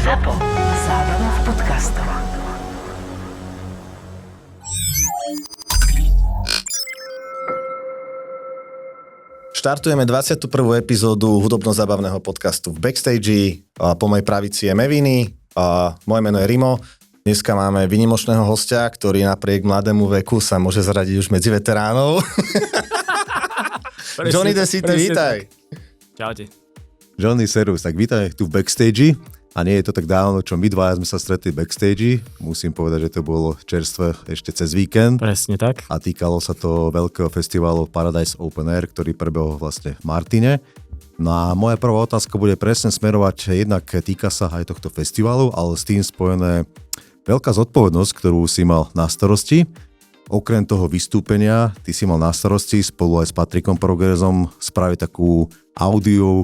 ZAPO. Zábrná v podcastov. Štartujeme 21. epizódu hudobno-zábavného podcastu v Backstage. Po mojej pravici je Meviny. Moje meno je Rimo. Dneska máme výnimočného hostia, ktorý napriek mladému veku sa môže zaradiť už medzi veteránov. Johnny the City, vítaj. Čaute. Johnny, servus, tak vítaj tu v Backstage. A nie je to tak dávno, čo my dvaja sme sa stretli v Backstage. Musím povedať, že to bolo čerstvé ešte cez víkend. Presne tak. A týkalo sa to veľkého festivalu Paradise Open Air, ktorý prebehol vlastne v Martine. No a moja prvá otázka bude presne smerovať, jednak týka sa aj tohto festivalu, ale s tým spojené veľká zodpovednosť, ktorú si mal na starosti. Okrem toho vystúpenia, ty si mal na starosti spolu aj s Patrikom Progresom spraviť takú audio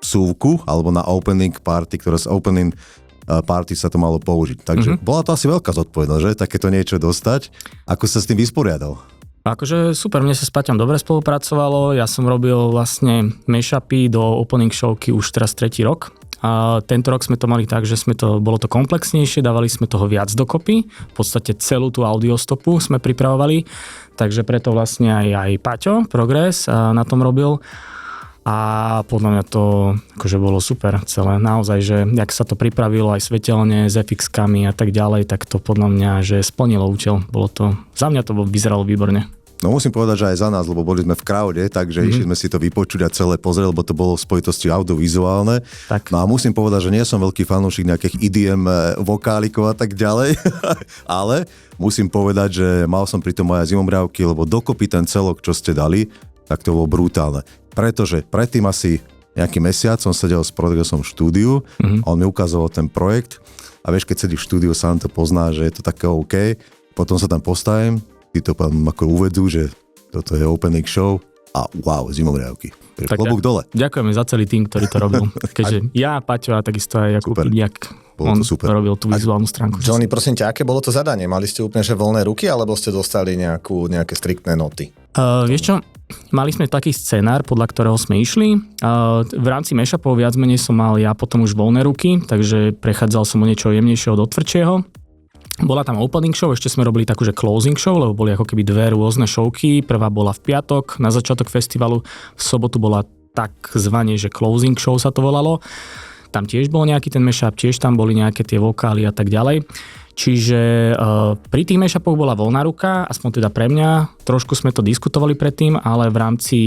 súvku, alebo na opening party, ktoré z opening party sa to malo použiť. Takže bola to asi veľká zodpovednosť, že? Takéto niečo dostať. Ako sa s tým vysporiadal? Akože super, mne sa s Paťom dobre spolupracovalo, ja som robil vlastne mashupy do opening showky už teraz 3. rok. A tento rok sme to mali tak, že bolo to komplexnejšie, dávali sme toho viac dokopy, v podstate celú tú audiostopu sme pripravovali, takže preto vlastne aj Paťo Progres na tom robil. A podľa mňa to akože bolo super celé. Naozaj, že jak sa to pripravilo aj svetelne s FX-kami a tak ďalej, tak to podľa mňa, že splnilo účel. Za mňa to vyzeralo výborne. No musím povedať, že aj za nás, lebo boli sme v crowde, takže išli sme si to vypočuť a celé pozrieť, lebo to bolo v spojitosti audiovizuálne. Tak. No a musím povedať, že nie som veľký fanúšik nejakých EDM vokálikov a tak ďalej, ale musím povedať, že mal som pri tom aj zimomriavky, lebo dokopy ten celok, čo ste dali, tak to bolo brutálne. Pretože predtým asi nejaký mesiac som sedel s Progresom v štúdiu a on mi ukazoval ten projekt a vieš, keď sedíš v štúdiu, sám to pozná, že je to také OK. Potom sa tam postavím, ty to ako uvedú, že toto je opening show a wow, zimomriavky. Klobúk dole. Ďakujeme za celý tým, ktorý to robil. Keďže ja, Paťo a takisto aj Jakub Idiak, on robil tú vizuálnu stránku. Johnny, prosím ťa, aké bolo to zadanie? Mali ste úplne že voľné ruky, alebo ste dostali nejaké striktné noty? Vieš čo, mali sme taký scenár, podľa ktorého sme išli. V rámci mashupov viac menej som mal ja potom už voľné ruky, takže prechádzal som o niečo jemnejšieho do tvrdšieho. Bola tam opening show, ešte sme robili takú, že closing show, lebo boli ako keby dve rôzne showky. Prvá bola v piatok, na začiatok festivalu, v sobotu bola takzvané, že closing show sa to volalo. Tam tiež bol nejaký ten mashup, tiež tam boli nejaké tie vokály a tak ďalej. Čiže pri tých mashupoch bola voľná ruka, aspoň teda pre mňa. Trošku sme to diskutovali predtým, ale v rámci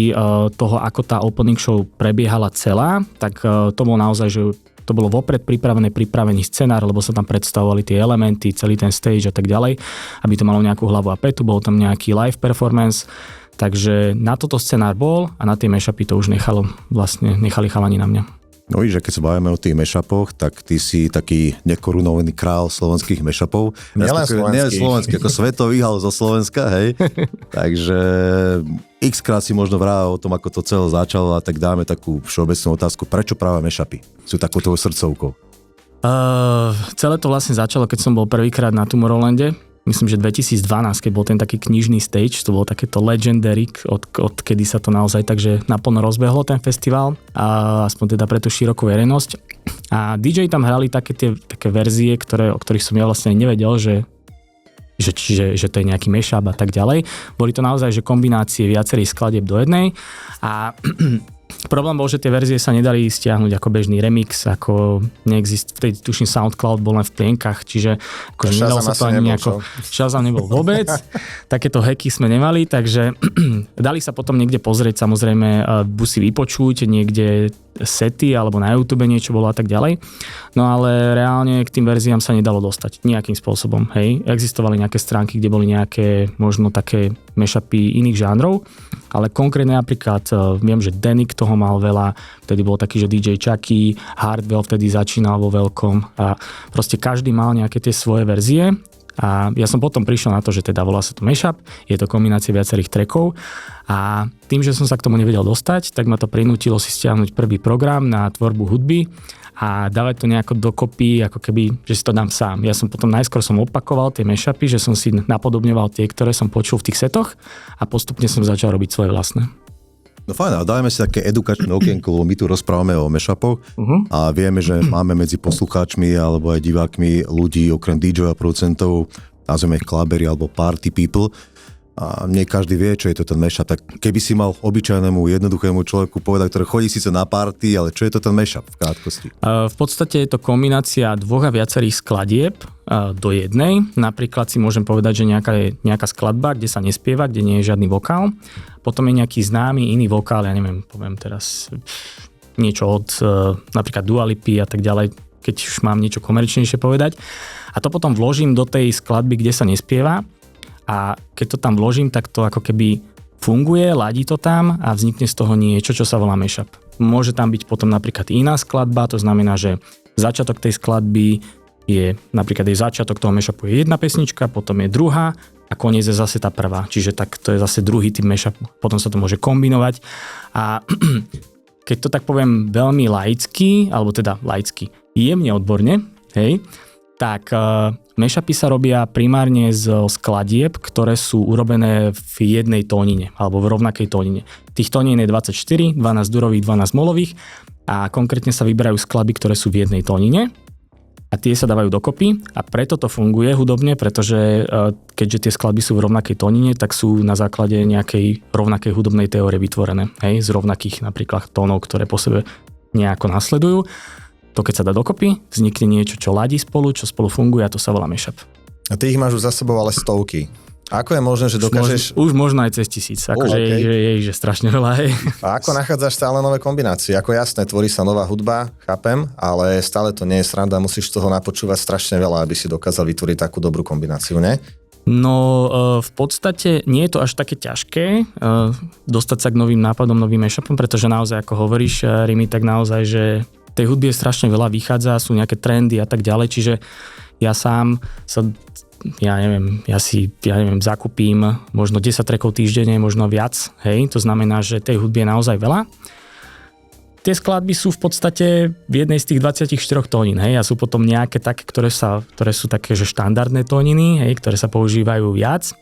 toho, ako tá opening show prebiehala celá, tak to bolo naozaj, že to bolo vopred pripravený scenár, lebo sa tam predstavovali tie elementy, celý ten stage a tak ďalej, aby to malo nejakú hlavu a petu, bol tam nejaký live performance, takže na toto scenár bol a na tie mashupy to už nechali chalani na mňa. No víš, že keď sa bavíme o tých mashupoch, tak ty si taký nekorunovaný král slovenských mashupov. Nie slovenských, ako svetových, ale zo Slovenska, hej. Takže x-krát si možno vrával o tom, ako to celé začalo a tak dáme takú všeobecnú otázku, prečo práve mashupy sú takouto srdcovkou? Celé to vlastne začalo, keď som bol prvýkrát na Tomorrowlande. Myslím, že 2012, keď bol ten taký knižný stage, to bolo takéto legendary, od kedy sa to naozaj takže naplno rozbehlo ten festival, a aspoň teda pre tú širokú verejnosť. A DJ tam hrali také verzie, o ktorých som ja vlastne nevedel, že to je nejaký mashup a tak ďalej. Boli to naozaj že kombinácie viacerých skladieb do jednej a problém bol, že tie verzie sa nedali stiahnuť ako bežný remix, ako vtedy tuším SoundCloud bol len v plienkach, čiže akože nedalo sa to ani nejako. Shazam nebol vôbec, takéto hacky sme nemali, takže dali sa potom niekde pozrieť, samozrejme buď si vypočuť niekde sety, alebo na YouTube niečo bolo a tak ďalej. No ale reálne k tým verziám sa nedalo dostať nejakým spôsobom, hej. Existovali nejaké stránky, kde boli nejaké možno také mashupy iných žánrov, ale konkrétne napríklad viem, že Danik toho mal veľa, vtedy bol taký, že DJ Chucky, Hardwell vtedy začínal vo veľkom a proste každý mal nejaké tie svoje verzie. A ja som potom prišiel na to, že teda volá sa to mashup, je to kombinácia viacerých trackov a tým, že som sa k tomu nevedel dostať, tak ma to prinútilo si stiahnuť prvý program na tvorbu hudby a dávať to nejako dokopy, ako keby, že si to dám sám. Ja som potom najskôr opakoval tie mashupy, že som si napodobňoval tie, ktoré som počul v tých setoch a postupne som začal robiť svoje vlastné. No fajn, a dajme si také edukačné okienko, lebo my tu rozprávame o mashupoch a vieme, že máme medzi poslucháčmi alebo aj divákmi ľudí okrem DJ a producentov, nazveme ich klaberi alebo party people. A nie každý vie, čo je to ten mashup. Tak keby si mal obyčajnému, jednoduchému človeku povedať, ktorý chodí síce na party, ale čo je to ten mashup v krátkosti? V podstate je to kombinácia dvoch a viacerých skladieb do jednej. Napríklad si môžem povedať, že nejaká skladba, kde sa nespieva, kde nie je žiadny vokál. Potom je nejaký známy iný vokál, ja neviem, poviem teraz niečo od napríklad Dua Lipy a tak ďalej, keď už mám niečo komerčnejšie povedať. A to potom vložím do tej skladby, kde sa nespieva. A keď to tam vložím, tak to ako keby funguje, ladí to tam a vznikne z toho niečo, čo sa volá mashup. Môže tam byť potom napríklad iná skladba, to znamená, že začiatok tej skladby je, napríklad jej začiatok toho mashupu je jedna pesnička, potom je druhá a koniec je zase tá prvá. Čiže tak to je zase druhý typ mashupu. Potom sa to môže kombinovať a keď to tak poviem veľmi laicky, alebo teda laicky, jemne odborne, hej, tak mashupy sa robia primárne z skladieb, ktoré sú urobené v jednej tónine, alebo v rovnakej tónine. Tých tónin je 24, 12 durových, 12 molových a konkrétne sa vyberajú skladby, ktoré sú v jednej tónine a tie sa dávajú dokopy a preto to funguje hudobne, pretože keďže tie skladby sú v rovnakej tónine, tak sú na základe nejakej rovnakej hudobnej teórie vytvorené, hej, z rovnakých napríklad tónov, ktoré po sebe nejako nasledujú. To keď sa dá dokopy, vznikne niečo, čo ladí spolu, čo spolu funguje a to sa volá mashup. A ty ich máš už za sebou ale stovky. Ako je možné, že dokážeš... Už možno aj cez 1000, akože okay. je ich že strašne veľa, hej. A ako nachádzaš stále nové kombinácie? Ako jasné, tvorí sa nová hudba, chápem, ale stále to nie je sranda, musíš toho napočúvať strašne veľa, aby si dokázal vytvoriť takú dobrú kombináciu, ne? No v podstate nie je to až také ťažké dostať sa k novým nápadom, novým mashupom, pretože naozaj, ako hovoríš, Rimi, tak naozaj, že tej hudby je strašne veľa, vychádza, sú nejaké trendy a tak ďalej, čiže ja sám sa, ja neviem, zakúpim možno 10 trackov týždenne, možno viac, hej, to znamená, že tej hudby je naozaj veľa. Tie skladby sú v podstate v jednej z tých 24 tónin, hej, a sú potom nejaké také, ktoré sú také, že štandardné tóniny, hej, ktoré sa používajú viac,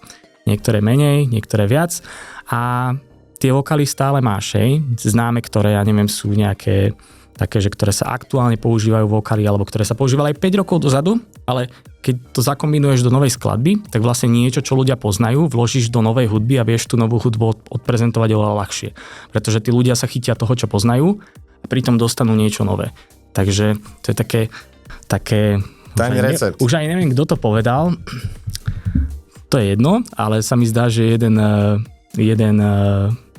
niektoré menej, niektoré viac a tie vokály stále máš, hej, známe, ktoré, ja neviem, sú nejaké také, že ktoré sa aktuálne používajú vokály alebo ktoré sa používali aj 5 rokov dozadu, ale keď to zakombinuješ do novej skladby, tak vlastne niečo, čo ľudia poznajú, vložíš do novej hudby a vieš tú novú hudbu odprezentovať oveľa ľahšie. Pretože tí ľudia sa chytia toho, čo poznajú a pritom dostanú niečo nové. Takže to je také tajný recept. Už aj neviem, kto to povedal. To je jedno, ale sa mi zdá, že jeden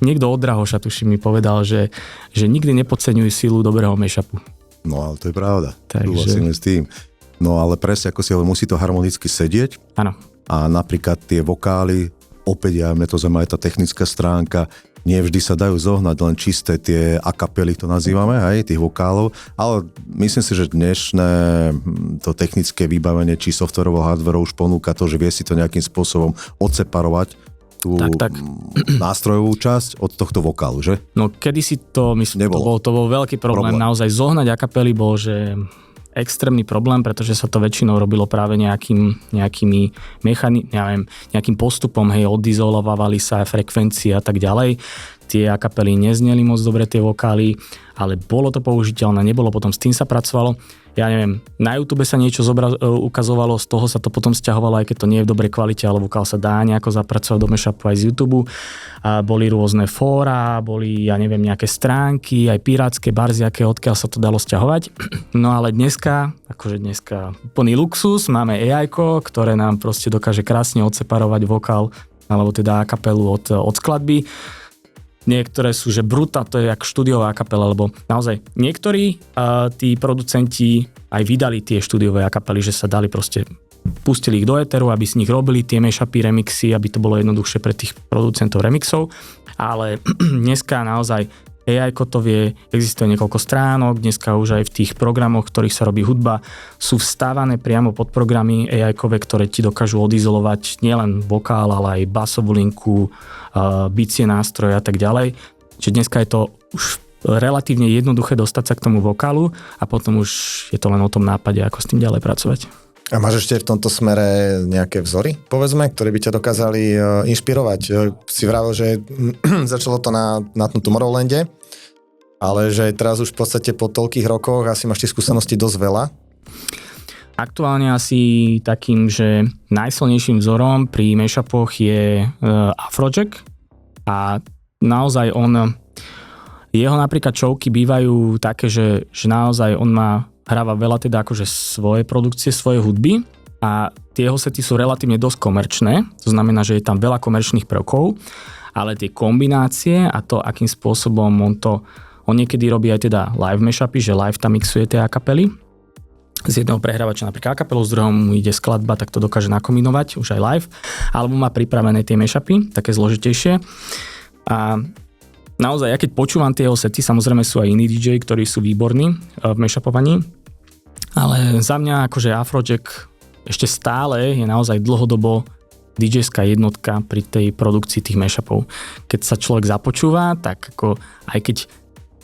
niekto od Drahoša, tuším, mi povedal, že nikdy nepodceňuj silu dobrého mashupu. No ale to je pravda. Takže... Súhlasíme s tým. No ale presne, ako si hovoril, musí to harmonicky sedieť. Áno. A napríklad tie vokály, opäť mne to zaujíma aj tá technická stránka, nie vždy sa dajú zohnať len čisté tie akapely, to nazývame, hej, tých vokálov, ale myslím si, že dnešné to technické vybavenie, či softwarovo, hardwareovo už ponúka to, že vie si to nejakým spôsobom odseparovať tú nástrojovú časť od tohto vokálu, že? No kedysi to, myslím, to bol veľký problém. Naozaj zohnať akapely bol, že extrémny problém, pretože sa to väčšinou robilo práve nejakým postupom, hej, odizolovávali sa frekvencie a tak ďalej. Tie akapely nezneli moc dobre, tie vokály, ale bolo to použiteľné, nebolo, potom s tým sa pracovalo. Ja neviem, na YouTube sa niečo ukazovalo, z toho sa to potom sťahovalo, aj keď to nie je v dobrej kvalite, ale vokál sa dá nejako zapracovať do mashupu aj z YouTube. A boli rôzne fóra, boli, ja neviem, nejaké stránky, aj pirátske barziaké, odkiaľ sa to dalo sťahovať. No ale dneska plný luxus, máme AI-ko, ktoré nám proste dokáže krásne odseparovať vokál, alebo teda kapelu od skladby. Niektoré sú, že brutá, to je jak štúdiová kapela, lebo naozaj niektorí tí producenti aj vydali tie štúdiové kapely, že sa dali proste, pustili ich do éteru, aby z nich robili tie mashupy, remixy, aby to bolo jednoduchšie pre tých producentov remixov, ale dneska naozaj AI-ko to vie, existuje niekoľko stránok, dneska už aj v tých programoch, v ktorých sa robí hudba, sú vstávané priamo pod programy AI-kové, ktoré ti dokážu odizolovať nielen vokál, ale aj basovú linku, bicie nástroje a tak ďalej. Čiže dneska je to už relatívne jednoduché dostať sa k tomu vokálu a potom už je to len o tom nápade, ako s tým ďalej pracovať. A máš ešte v tomto smere nejaké vzory, povedzme, ktoré by ťa dokázali inšpirovať? Si vravel, že začalo to na Tomorrowlande, ale že teraz už v podstate po toľkých rokoch asi máš tie skúsenosti dosť veľa. Aktuálne asi takým, že najsilnejším vzorom pri mashupoch je Afrojack a naozaj jeho napríklad showky bývajú také, že naozaj on hráva veľa teda akože svoje produkcie, svoje hudby a tie jeho sety sú relatívne dosť komerčné, to znamená, že je tam veľa komerčných prvkov, ale tie kombinácie a to, akým spôsobom on niekedy robí aj teda live mashupy, že live tam mixuje tie akapely. Z jedného prehrávača napríklad akapelu, z druhého mu ide skladba, tak to dokáže nakombinovať už aj live, alebo má pripravené tie mashupy, také zložitejšie. A naozaj, ja keď počúvam tie jeho sety, samozrejme sú aj iní DJ, ktorí sú výborní v mashupovaní, ale za mňa akože Afrojack ešte stále je naozaj dlhodobo DJ-ská jednotka pri tej produkcii tých mashupov. Keď sa človek započúva, tak ako aj keď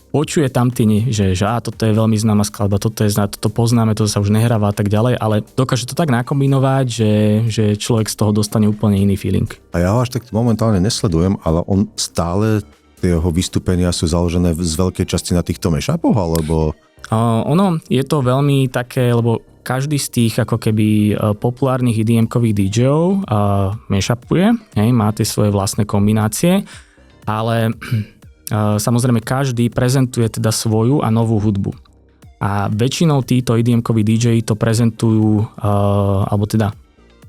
počuje tam že toto je veľmi známa skladba, toto poznáme, to sa už nehráva a tak ďalej, ale dokáže to tak nakombinovať, že človek z toho dostane úplne iný feeling. A ja ho až tak momentálne nesledujem, ale on stále tie jeho vystúpenia sú založené z veľkej časti na týchto mashupoch, alebo... Je to veľmi také, lebo každý z tých ako keby populárnych EDM-kových DJov mashupuje, má tie svoje vlastné kombinácie, ale samozrejme každý prezentuje teda svoju a novú hudbu. A väčšinou títo EDM-koví DJ to prezentujú, alebo teda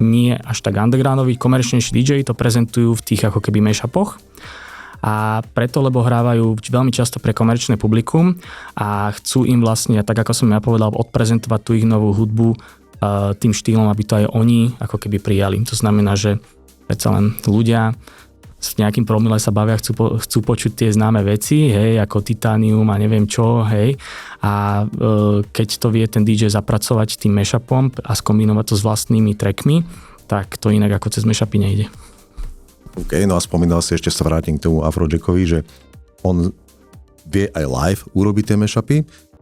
nie až tak undergroundoví, komerčnejší DJ to prezentujú v tých ako keby mashupoch. A preto, lebo hrávajú veľmi často pre komerčné publikum a chcú im vlastne, tak ako som ja povedal, odprezentovať tú ich novú hudbu tým štýlom, aby to aj oni ako keby prijali. To znamená, že predsa len ľudia s nejakým promile sa bavia, chcú počuť tie známe veci, ako Titanium a neviem čo, a keď to vie ten DJ zapracovať tým mashupom a skombinovať to s vlastnými trackmi, tak to inak ako cez mashupy nejde. OK, no a spomínal si, ešte sa vrátim k tomu Afrojackovi, že on vie aj live urobiť tie mashupy,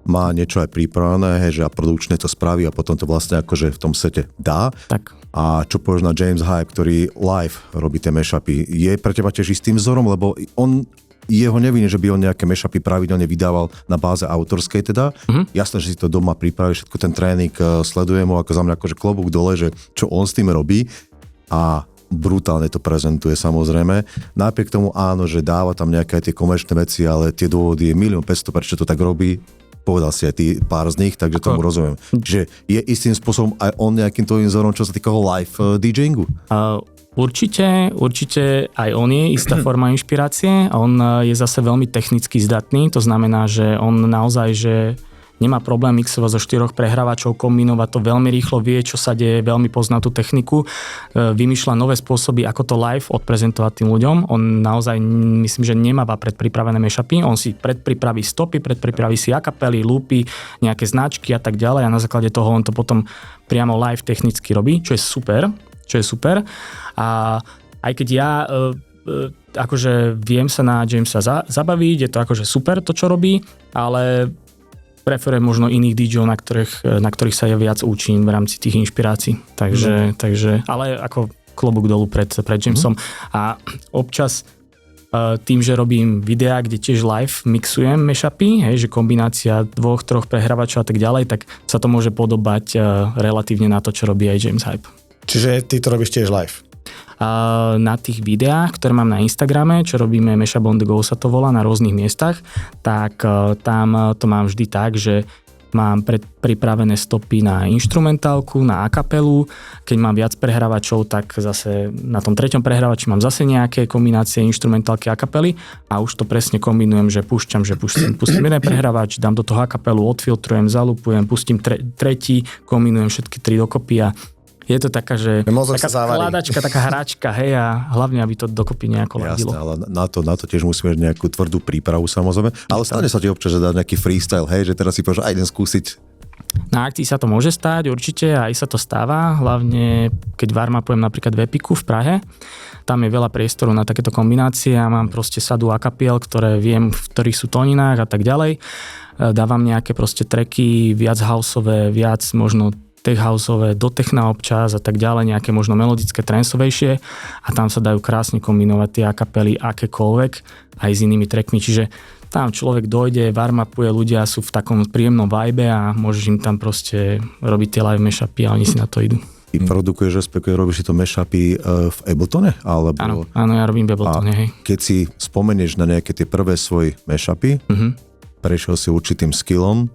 má niečo aj pripravené, že a produkčne to spraví a potom to vlastne akože v tom sete dá. Tak. A čo povieš na James Hype, ktorý live robí tie mashupy? Je pre teba tiež istým vzorom, lebo jeho nevinie, že by on nejaké mashupy pravidelne vydával na báze autorskej teda. Jasné, že si to doma pripraví, všetko ten tréning sledujem ho, ako za mňa akože klobúk dole, že čo on s tým robí a brutálne to prezentuje samozrejme. Napriek tomu áno, že dáva tam nejaké tie komerčné veci, ale tie dôvody je 1 500 000, prečo to tak robí. Povedal si aj ty pár z nich, takže tomu rozumiem. Čiže je istým spôsobom aj on nejakým tvojím vzorom, čo sa týka live DJingu? Určite aj on je istá forma inšpirácie. On je zase veľmi technicky zdatný, to znamená, že on naozaj, že nemá problém mixovať zo 4 prehrávačov, kombinovať to veľmi rýchlo, vie, čo sa deje, veľmi pozná tú techniku, vymýšľa nové spôsoby, ako to live odprezentovať tým ľuďom. On naozaj, myslím, že nemáva predpripravené mashupy, on si predpripraví stopy, predpripraví si akapely, loopy, nejaké značky a tak ďalej a na základe toho on to potom priamo live technicky robí, čo je super. A aj keď ja akože viem sa na Jamesa zabaviť, je to akože super to, čo robí, ale preferujem možno iných DJov, na ktorých sa ja viac učím v rámci tých inšpirácií. Takže ale ako klobúk dolu pred Jamesom. A občas tým, že robím videá, kde tiež live mixujem mashupy, že kombinácia 2-3 prehrávačov a tak ďalej, tak sa to môže podobať relatívne na to, čo robí aj James Hype. Čiže ty to robíš tiež live? Na tých videách, ktoré mám na Instagrame, čo robíme Mashup on the Go sa to volá na rôznych miestach, tak tam to mám vždy tak, že mám pripravené stopy na inštrumentálku, na akapelu. Keď mám viac prehrávačov, tak zase na tom 3. prehrávači mám zase nejaké kombinácie inštrumentálky a akapely a už to presne kombinujem, že pustím jeden prehrávač, dám do toho akapelu, odfiltrujem, zalupujem, pustím tretí, kombinujem všetky 3 dokopy a je to taká, že taká skladačka, taká hračka, a hlavne, aby to dokopy nejako ladilo. Jasné, ale na to tiež musíme mať nejakú tvrdú prípravu samozrejme, ale stane sa ti občas, že dá nejaký freestyle, že teraz si povieš, idem skúsiť. Na akcii sa to môže stať, určite, aj sa to stáva, hlavne keď warmupujem napríklad v Epiku v Prahe, tam je veľa priestoru na takéto kombinácie a mám proste sadu akapiel, ktoré viem, v ktorých sú tóninách a tak ďalej. Dávam nejaké proste tracky, viac houseové, viac možno tech houseové, do techna občas a tak ďalej, nejaké možno melodické, transovejšie a tam sa dajú krásne kombinovať tie akapely akékoľvek aj s inými trackmi, čiže tam človek dojde, warmupuje, ľudia sú v takom príjemnom vibe a môžeš im tam proste robiť tie live mashupy a oni si na to idú. Ty produkuješ, respektíve robíš si to mashupy v Abletone? Alebo... Áno, ja robím v Abletone, hej. Keď si spomenieš na nejaké tie prvé svoje mashupy, prešiel si určitým skillom,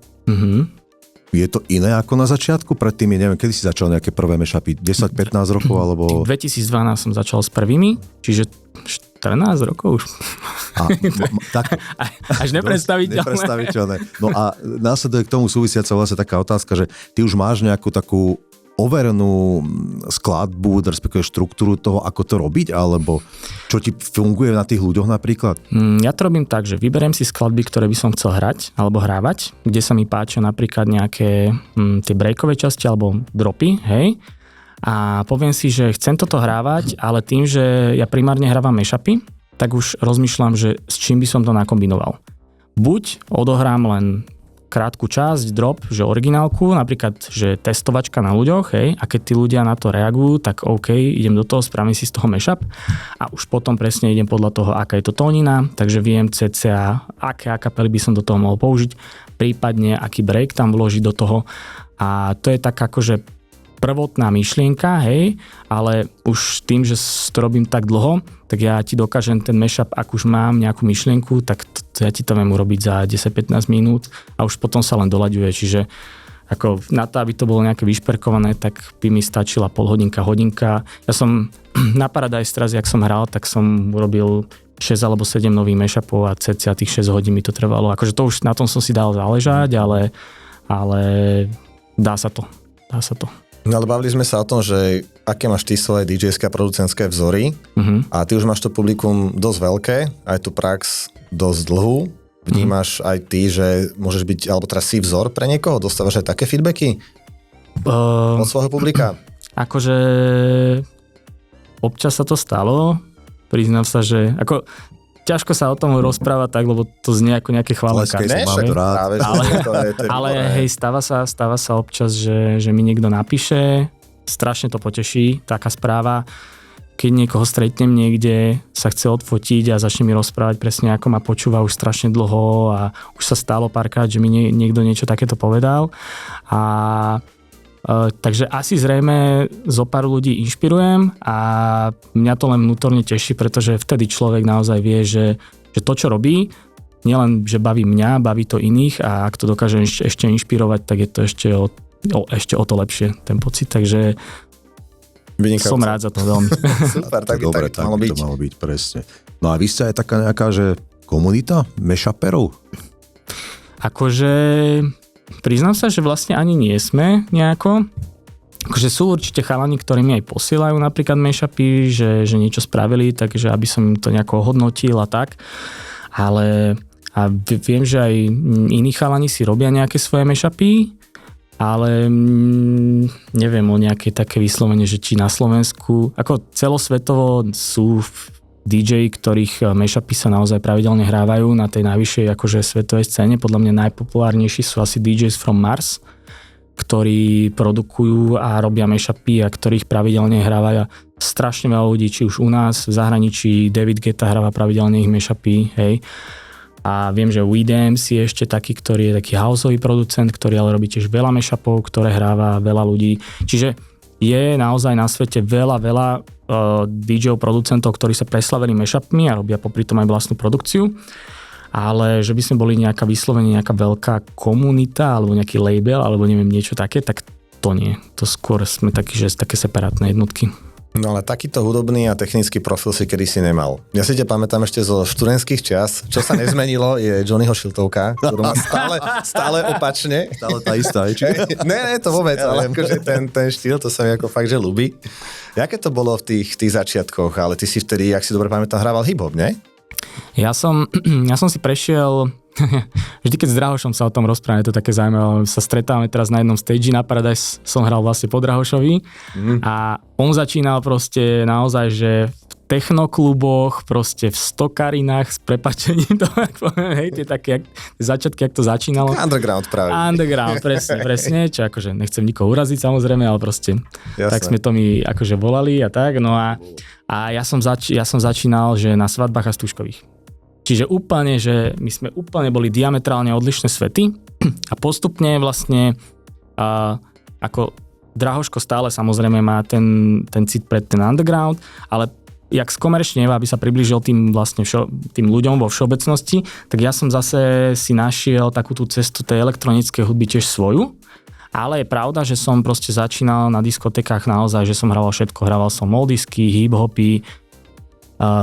je to iné ako na začiatku? Predtým, neviem, kedy si začal nejaké prvé mashupy? 10-15 rokov, alebo... 2012 som začal s prvými, čiže 14 rokov už. Tak, až nepredstaviteľné. No a následuje k tomu súvisiaca vlastne taká otázka, že ty už máš nejakú takú overenú skladbu, respektíve štruktúru toho, ako to robiť, alebo čo ti funguje na tých ľuďoch napríklad? Ja to robím tak, že vyberiem si skladby, ktoré by som chcel hrať alebo hrávať, kde sa mi páčia napríklad nejaké tie breakové časti alebo dropy, hej, a poviem si, že chcem toto hrávať, ale tým, že ja primárne hrávam mashupy, tak už rozmýšľam, že s čím by som to nakombinoval. Buď odohrám len krátku časť, drop, že originálku, napríklad, že testovačka na ľuďoch, hej, a keď tí ľudia na to reagujú, tak OK, idem do toho, spravím si z toho mashup a už potom presne idem podľa toho, aká je to tónina, takže viem cca, aké akapely by som do toho mohol použiť, prípadne aký break tam vložiť do toho a to je tak akože prvotná myšlienka, hej, ale už tým, že to robím tak dlho, tak ja ti dokážem ten mashup, ak už mám nejakú myšlienku, tak ja ti to viem urobiť za 10-15 minút a už potom sa len doľaďuje, čiže ako na to, aby to bolo nejaké vyšperkované, tak by mi stačila pol hodinka. Ja som na Paradise teraz, jak som hral, tak som urobil 6 alebo 7 nových mashupov a cca tých 6 hodín mi to trvalo. Akože to už na tom som si dal záležať, ale dá sa to. No ale bavili sme sa o tom, že aké máš ty svoje DJ-ské a producentské vzory a ty už máš to publikum dosť veľké, aj tú prax dosť dlhú. Vnímaš aj ty, že môžeš byť, alebo teraz si vzor pre niekoho? Dostávaš aj také feedbacky od svojho publika? Akože občas sa to stalo, priznám sa, že ako ťažko sa o tom rozprávať tak, lebo to znie ako nejaké chválenka. Ale hej, stáva sa občas, že mi niekto napíše, strašne to poteší, taká správa, keď niekoho stretnem niekde, sa chce odfotiť a začne mi rozprávať presne, ako ma počúva už strašne dlho a už sa stalo párkrát, že mi niekto niečo takéto povedal a takže asi zrejme zo pár ľudí inšpirujem a mňa to len vnútorne teší, pretože vtedy človek naozaj vie, že to, čo robí, nielen, že baví mňa, baví to iných a ak to dokáže ešte inšpirovať, tak je to ešte o to lepšie, ten pocit, takže som rád za to veľmi. Super, tak dobre, tak malo byť. To malo byť, presne. No a vy ste aj taká nejaká, že komunita mashuperov? Akože priznám sa, že vlastne ani nie sme nejako. Akože sú určite chalani, ktorí mi aj posielajú napríklad mashupy, že niečo spravili, takže aby som im to nejako ohodnotil a tak. Ale a viem, že aj iní chalani si robia nejaké svoje mashupy, ale neviem o nejaké také vyslovene, že či na Slovensku, ako celosvetovo sú DJ, ktorých mashupy sa naozaj pravidelne hrávajú na tej najvyššej akože svetovej scéne. Podľa mňa najpopulárnejší sú asi DJs from Mars, ktorí produkujú a robia mashupy a ktorých pravidelne hrávajú strašne veľa ľudí, či už u nás, v zahraničí. David Guetta hráva pravidelne ich mashupy, hej. A viem, že WeDance je ešte taký, ktorý je taký houseový producent, ktorý ale robí tiež veľa mashupov, ktoré hráva veľa ľudí. Čiže je naozaj na svete veľa DJ-ov, producentov, ktorí sa preslavili mashupmi a robia popri tom aj vlastnú produkciu. Ale že by sme boli nejaká vyslovene nejaká veľká komunita alebo nejaký label alebo neviem niečo také, tak to nie. To skôr sme takí, že také separátne jednotky. No ale takýto hudobný a technický profil si kedysi nemal. Ja si ťa pamätám ešte zo študentských čas. Čo sa nezmenilo je Johnnyho šiltovka, ktorú má stále opačne. Stále tá istá, či? Ne, to vôbec, ale akože ten štýl, to sa mi ako fakt, že ľúbi. Jaké to bolo v tých začiatkoch, ale ty si vtedy, ak si dobre pamätám, hrával hip-hop, ne? Ja som si prešiel, vždy keď s Drahošom sa o tom rozprávame, to je také zaujímavé, sa stretávame teraz na jednom stage, na Paradise som hral vlastne po Drahošovi a on začínal proste naozaj, že v technokluboch, proste v stokarinách s prepačením, to poviem, hej, tie také začiatky, jak to začínalo. Underground práve. Underground, presne, čo akože nechcem nikoho uraziť samozrejme, ale proste Jasné. tak sme to my akože volali a tak, no a ja som začínal, že na svadbách a stúžkových. Čiže úplne, že my sme úplne boli diametrálne odlišné svety a postupne vlastne ako Drahoško stále samozrejme má ten cit pred ten underground, ale jak skomerčneva, aby sa priblížil tým vlastne tým ľuďom vo všeobecnosti, tak ja som zase si našiel takú tú cestu tej elektronickej hudby tiež svoju, ale je pravda, že som proste začínal na diskotekách naozaj, že som hrával všetko. Hrával som moldisky, hip-hopy,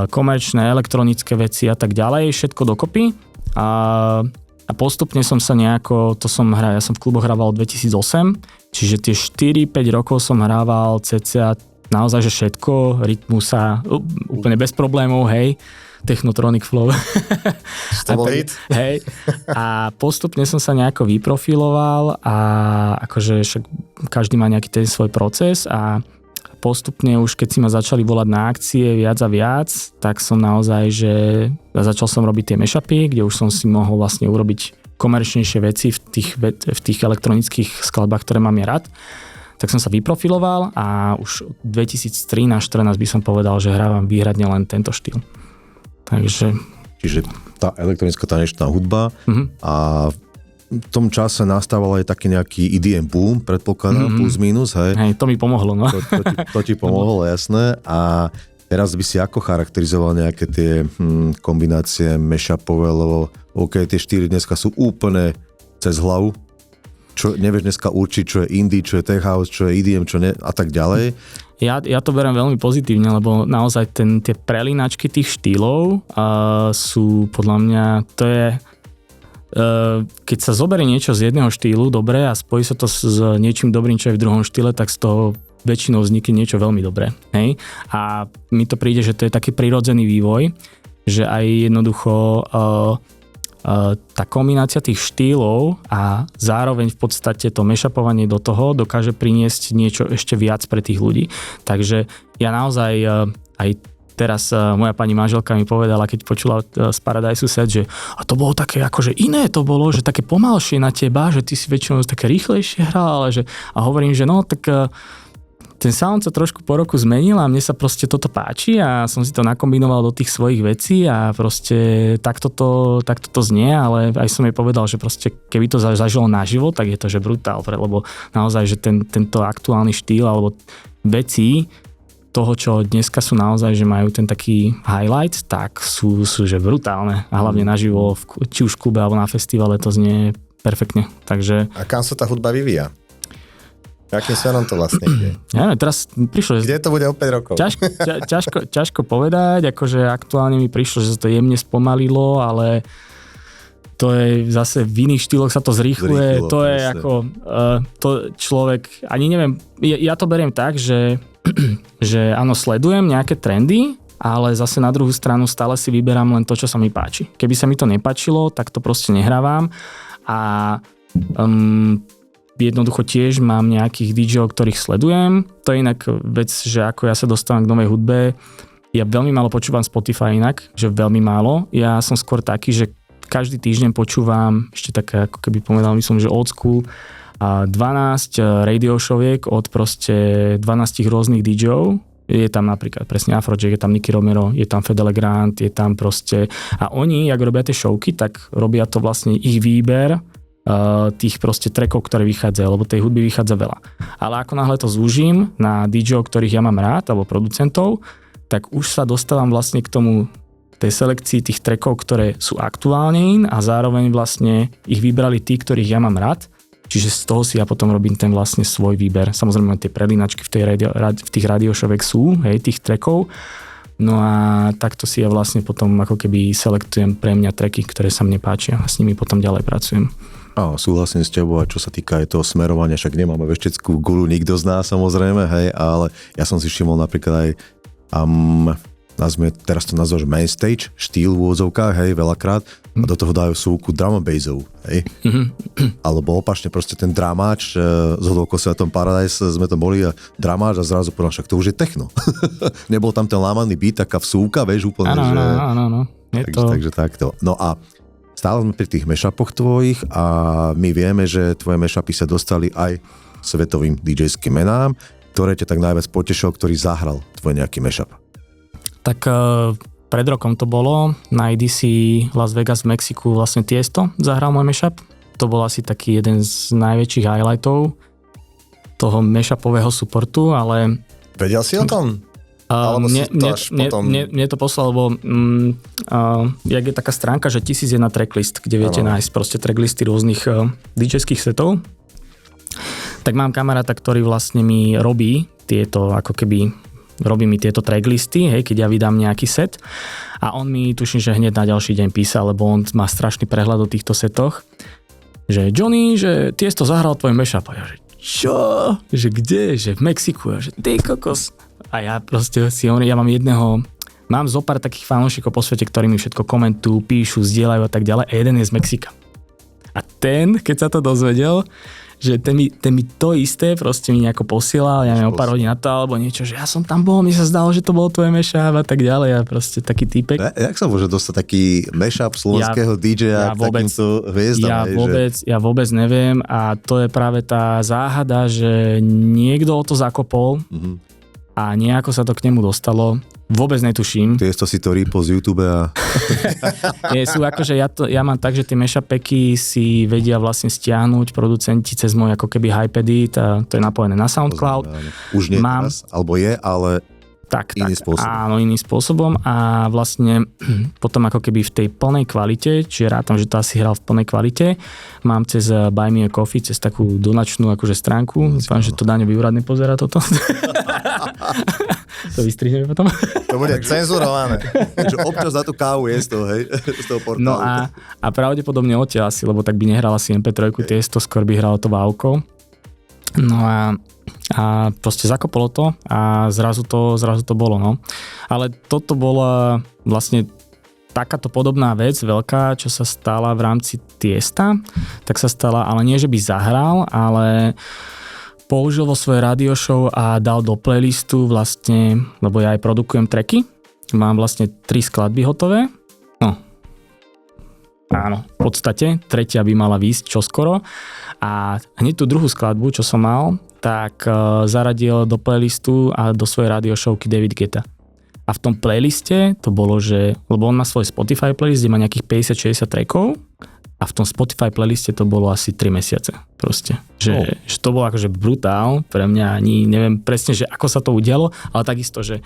komerčné, elektronické veci a tak ďalej, všetko dokopy. A postupne som sa nejako, ja som v kluboch hrával od 2008, čiže tie 4-5 rokov som hrával cca naozaj, že všetko, rytmusa, úplne bez problémov, hej, Technotronic Flow. To bol hit. Hej. A postupne som sa nejako vyprofiloval a akože však každý má nejaký ten svoj proces a postupne už keď si ma začali volať na akcie viac a viac, tak som naozaj, že začal som robiť tie mashupy, kde už som si mohol vlastne urobiť komerčnejšie veci v tých elektronických skladbách, ktoré mám ja rád. Tak som sa vyprofiloval a už od 2013-14 by som povedal, že hrávam výhradne len tento štýl. Takže... Čiže tá elektronická tanečná hudba a v tom čase nastával aj taký nejaký EDM boom, predpokladám, plus minus, hej. Hej, to mi pomohlo, no. To ti pomohlo, jasné. A teraz by si ako charakterizoval nejaké tie kombinácie mashupové, lebo tie 4 dneska sú úplne cez hlavu. Čo nevieš dneska určiť, čo je indie, čo je tech house, čo je EDM, čo ne, a tak ďalej. Ja to beriem veľmi pozitívne, lebo naozaj tie prelínačky tých štýlov sú podľa mňa, to je keď sa zoberie niečo z jedného štýlu dobre a spojí sa to s niečím dobrým, čo je v druhom štýle, tak z toho väčšinou vznikne niečo veľmi dobré. Hej? A mi to príde, že to je taký prirodzený vývoj, že aj jednoducho tá kombinácia tých štýlov a zároveň v podstate to mashupovanie do toho dokáže priniesť niečo ešte viac pre tých ľudí. Takže ja naozaj aj teraz moja pani manželka mi povedala, keď počula z Paradise set, že a to bolo také akože iné to bolo, že také pomalšie na teba, že ty si väčšinou také rýchlejšie hral, ale že a hovorím, že no tak ten sound sa trošku po roku zmenil a mne sa proste toto páči a som si to nakombinoval do tých svojich vecí a proste takto to znie, ale aj som jej povedal, že proste keby to zažilo naživo, tak je to že brutál, lebo naozaj, že tento aktuálny štýl alebo veci toho, čo dneska sú naozaj, že majú ten taký highlight, tak sú že brutálne a hlavne naživo, či už v klube alebo na festivale to znie perfektne. Takže... A kam sa tá hudba vyvíja? Akým smerom to vlastne ide? Ja neviem, teraz prišlo... Kde to bude o 5 rokov? Ťažko povedať, akože aktuálne mi prišlo, že sa to jemne spomalilo, ale to je zase v iných štýloch sa to zrýchluje, to je presne. Ako to človek, ani neviem, ja to beriem tak, že áno, sledujem nejaké trendy, ale zase na druhú stranu stále si vyberám len to, čo sa mi páči. Keby sa mi to nepáčilo, tak to proste nehrávam a jednoducho tiež mám nejakých DJov, ktorých sledujem. To je inak vec, že ako ja sa dostávam k novej hudbe, ja veľmi málo počúvam Spotify inak, že veľmi málo. Ja som skôr taký, že každý týždeň počúvam ešte také, ako keby povedal, myslím, že old school, a 12 radio showiek od proste 12 rôznych DJov. Je tam napríklad presne Afrojack, je tam Nicky Romero, je tam Fede Legrand, je tam proste... A oni, jak robia tie showky, tak robia to vlastne ich výber tých proste trackov, ktoré vychádzajú, lebo tej hudby vychádza veľa. Ale ako náhle to zúžim na DJov, ktorých ja mám rád, alebo producentov, tak už sa dostávam vlastne k tomu tej selekcii tých trackov, ktoré sú aktuálne in a zároveň vlastne ich vybrali tí, ktorých ja mám rád. Čiže z toho si ja potom robím ten vlastne svoj výber. Samozrejme tie prelínačky v tých radiošovek sú, hej, tých trackov. No a takto si ja vlastne potom ako keby selektujem pre mňa tracky, ktoré sa mne páčia a s nimi potom ďalej pracujem. Súhlasím s tebou, a čo sa týka aj toho smerovania, však nemáme vešteckú gulu, nikto z nás samozrejme, hej, ale ja som si všimol napríklad aj teraz to nazvaš main stage, štýl v úvodzovkách, hej, veľakrát, a do toho dajú súku drum and bassov, hej. Alebo opačne proste ten dramáč, z hodou sa na tom Paradise sme to boli a dramáč a zrazu povedal, však to už je techno. Nebol tam ten lámaný beat, taká vsúka, vieš, úplne, že... Áno. Takže takto. No a stále sme pri tých mashupoch tvojich a my vieme, že tvoje mashupy sa dostali aj svetovým DJ-ským menám, ktoré ťa tak najviac potešil, ktorý zahral tvoj nejaký mashup. Tak pred rokom to bolo, na EDC Las Vegas v Mexiku vlastne Tiesto zahral môj mashup. To bol asi taký jeden z najväčších highlightov toho mashupového supportu, ale... Vedel si o tom? Alebo mne to poslal, lebo jak je taká stránka, že 1001 tracklist, kde viete nájsť proste tracklisty rôznych DJ-ských setov, tak mám kamaráta, ktorý vlastne mi robí tieto, ako keby robí mi tieto tracklisty, hej, keď ja vydám nejaký set a on mi tuším, že hneď na ďalší deň písal, lebo on má strašný prehľad o týchto setoch, že Johnny, že Tiesto zahral tvoj mashup. A ja, že čo? Že kde? Že v Mexiku. A že ty kokos. A ja proste mám zopár takých fanúšikov po svete, ktorí mi všetko komentujú, píšu, zdieľajú a tak ďalej a jeden je z Mexika. A ten, keď sa to dozvedel, že ten mi to isté proste mi nejako posielal, ja neviem, o pár hodín na to alebo niečo, že ja som tam bol, mi sa zdalo, že to bol tvoje mashup a tak ďalej a proste taký týpek. Jak sa môže dostať taký mashup slovenského DJ-a k takýmto hviezdam? Ja vôbec neviem a to je práve tá záhada, že niekto o to zakopol a nejako sa to k nemu dostalo. Vôbec netuším. Tiesto si to rýpol z YouTube a... Nie, sú akože ja mám tak, že tie mashupeky si vedia vlastne stiahnuť producenti cez môj ako keby Hypedit a to je napojené na SoundCloud. Už nie teraz, alebo je, ale iný spôsob. Áno, iným spôsobom a vlastne potom ako keby v tej plnej kvalite, čiže rátam, že to asi hral v plnej kvalite, mám cez Buy Me a Coffee, cez takú donačnú akože stránku. Dúfam, že to daňový úrad nepozerá toto. To vystrihneme potom. To bude cenzurované. Občas za tú kávu je z toho, hej? Z toho portálu. No a pravdepodobne odtiaľ asi, lebo tak by nehral asi MP3, Tiesto, skôr by hralo to vávkou. No a proste zakopolo to a zrazu to bolo, no. Ale toto bola vlastne takáto podobná vec, veľká, čo sa stala v rámci Tiesta, tak sa stala, ale nie, že by zahral, ale použil vo svojej radio show a dal do playlistu vlastne, lebo ja aj produkujem tracky, mám vlastne 3 skladby hotové, no. Áno, v podstate, tretia by mala výjsť čoskoro a hneď tú druhú skladbu, čo som mal, tak zaradil do playlistu a do svojej radio showky David Guetta. A v tom playliste to bolo, že, lebo on má svoj Spotify playlist, kde má nejakých 50-60 trackov a v tom Spotify playliste to bolo asi 3 mesiace proste. Že to bolo akože brutál, pre mňa ani neviem presne, že ako sa to udialo, ale takisto, že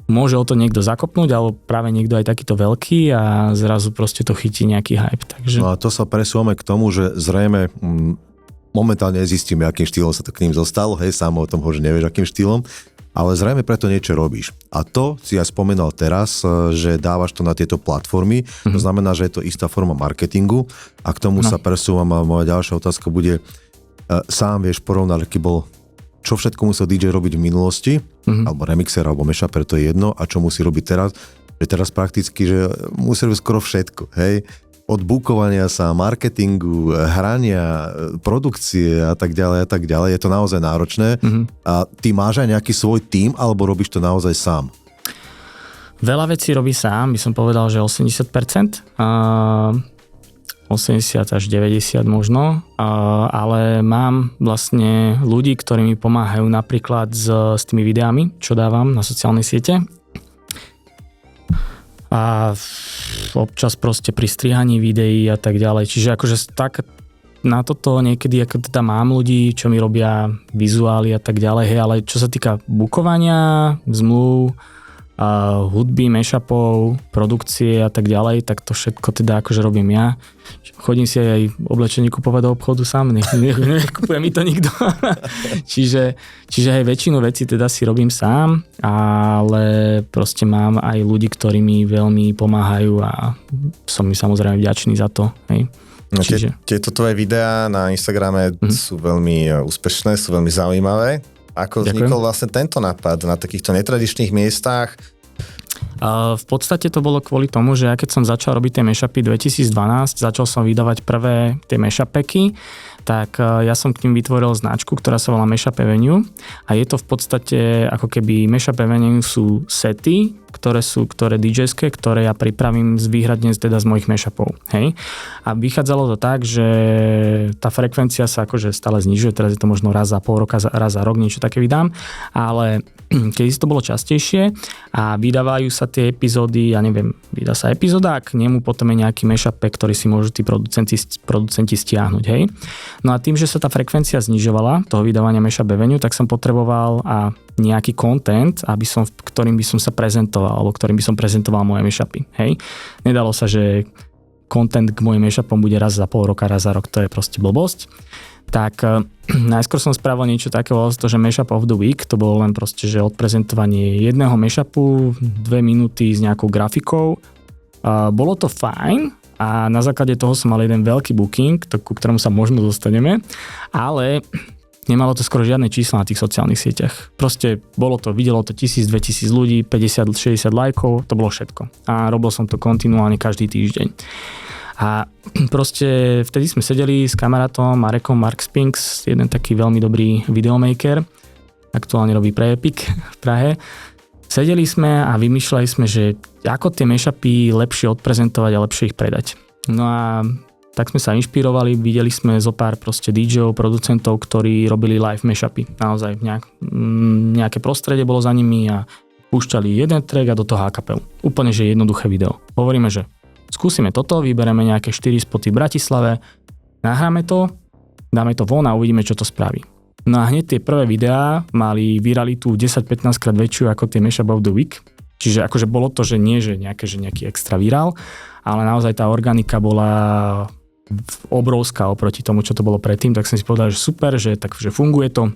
môže o to niekto zakopnúť, alebo práve niekto aj takýto veľký a zrazu proste to chytí nejaký hype. Takže... No a to sa presúvame k tomu, že zrejme momentálne nezistíme, akým štýlom sa to k ním zostalo, hej, sám o tom že nevieš, akým štýlom, ale zrejme preto niečo robíš. A to si ja spomenal teraz, že dávaš to na tieto platformy, to znamená, že je to istá forma marketingu a k tomu sa presúvam a moja ďalšia otázka bude, sám vieš porovnať, aký bol, čo všetko musel DJ robiť v minulosti, alebo remixer, alebo mashuper, to je jedno, a čo musí robiť teraz, že teraz prakticky, že musí robiť skoro všetko, hej, od bookovania sa, marketingu, hrania, produkcie a tak ďalej. Je to naozaj náročné. A ty máš aj nejaký svoj tím, alebo robíš to naozaj sám? Veľa vecí robí sám, by som povedal, že 80%. 80 až 90 možno. Ale mám vlastne ľudí, ktorí mi pomáhajú napríklad s tými videami, čo dávam na sociálnej siete. A občas proste pri strihaní videí a tak ďalej. Čiže akože tak na toto niekedy ako teda mám ľudí, čo mi robia vizuály a tak ďalej, hej, ale čo sa týka bookovania, zmluv, hudby, mashupov, produkcie a tak ďalej, tak to všetko teda akože robím ja. Chodím si aj oblečenie kupovať do obchodu sám, nekupuje mi to nikto. čiže aj väčšinu vecí teda si robím sám, ale proste mám aj ľudí, ktorí mi veľmi pomáhajú a som mi samozrejme vďačný za to. Hej. No, tieto tvoje videá na Instagrame sú veľmi úspešné, sú veľmi zaujímavé. Ako vznikol vlastne tento nápad na takýchto netradičných miestach V podstate to bolo kvôli tomu, že ja keď som začal robiť tie mashupy 2012, začal som vydávať prvé tie mashup packy, tak ja som k ním vytvoril značku, ktorá sa volá Mashup Avenue a je to v podstate ako keby Mashup Avenue sú sety, ktoré DJ-ské, ktoré ja pripravím výhradne teda z mojich mashupov. Hej? A vychádzalo to tak, že tá frekvencia sa akože stále znižuje, teraz je to možno raz za pol roka, raz za rok, niečo také vydám, ale kedysi to bolo častejšie a vydávajú sa tie epizódy, ja neviem, vydá sa epizóda a k nemu potom je nejaký mashup pack, ktorý si môžu tí producenti stiahnuť, hej. No a tým, že sa tá frekvencia znižovala, toho vydávania Mashup Avenue, tak som potreboval nejaký content, ktorým by som sa prezentoval, alebo ktorým by som prezentoval moje mashupy, hej. Nedalo sa, že content k mojim mashupom bude raz za pol roka, raz za rok, to je proste blbosť. Tak najskôr som spravil niečo také, volalo to, že Mashup of the Week, to bolo len proste, že odprezentovanie jedného mashupu, 2 minúty s nejakou grafikou. Bolo to fajn a na základe toho som mal jeden veľký booking, ku ktorému sa možno dostaneme, ale nemalo to skoro žiadne čísla na tých sociálnych sieťach. Proste videlo to 1000-2000 ľudí, 50-60 lajkov, to bolo všetko. A robil som to kontinuálne každý týždeň. A proste vtedy sme sedeli s kamarátom Marekom Mark Spinks, jeden taký veľmi dobrý videomaker, aktuálne robí pre Epic v Prahe. Sedeli sme a vymýšľali sme, že ako tie mashupy lepšie odprezentovať a lepšie ich predať. No a tak sme sa inšpirovali, videli sme zo pár proste DJov, producentov, ktorí robili live mashupy. Naozaj nejaké prostredie bolo za nimi a púšťali jeden track a do toho akapelu. Úplne, že jednoduché video. Hovoríme, že skúsime toto, vybereme nejaké 4 spoty v Bratislave, nahráme to, dáme to von a uvidíme, čo to spraví. No a hneď tie prvé videá mali viralitu 10-15 krát väčšiu ako tie Mashup of the Week. Čiže akože bolo to, že nie, že nejaký extra virál, ale naozaj tá organika bola obrovská oproti tomu, čo to bolo predtým, tak som si povedal, že super, že funguje to.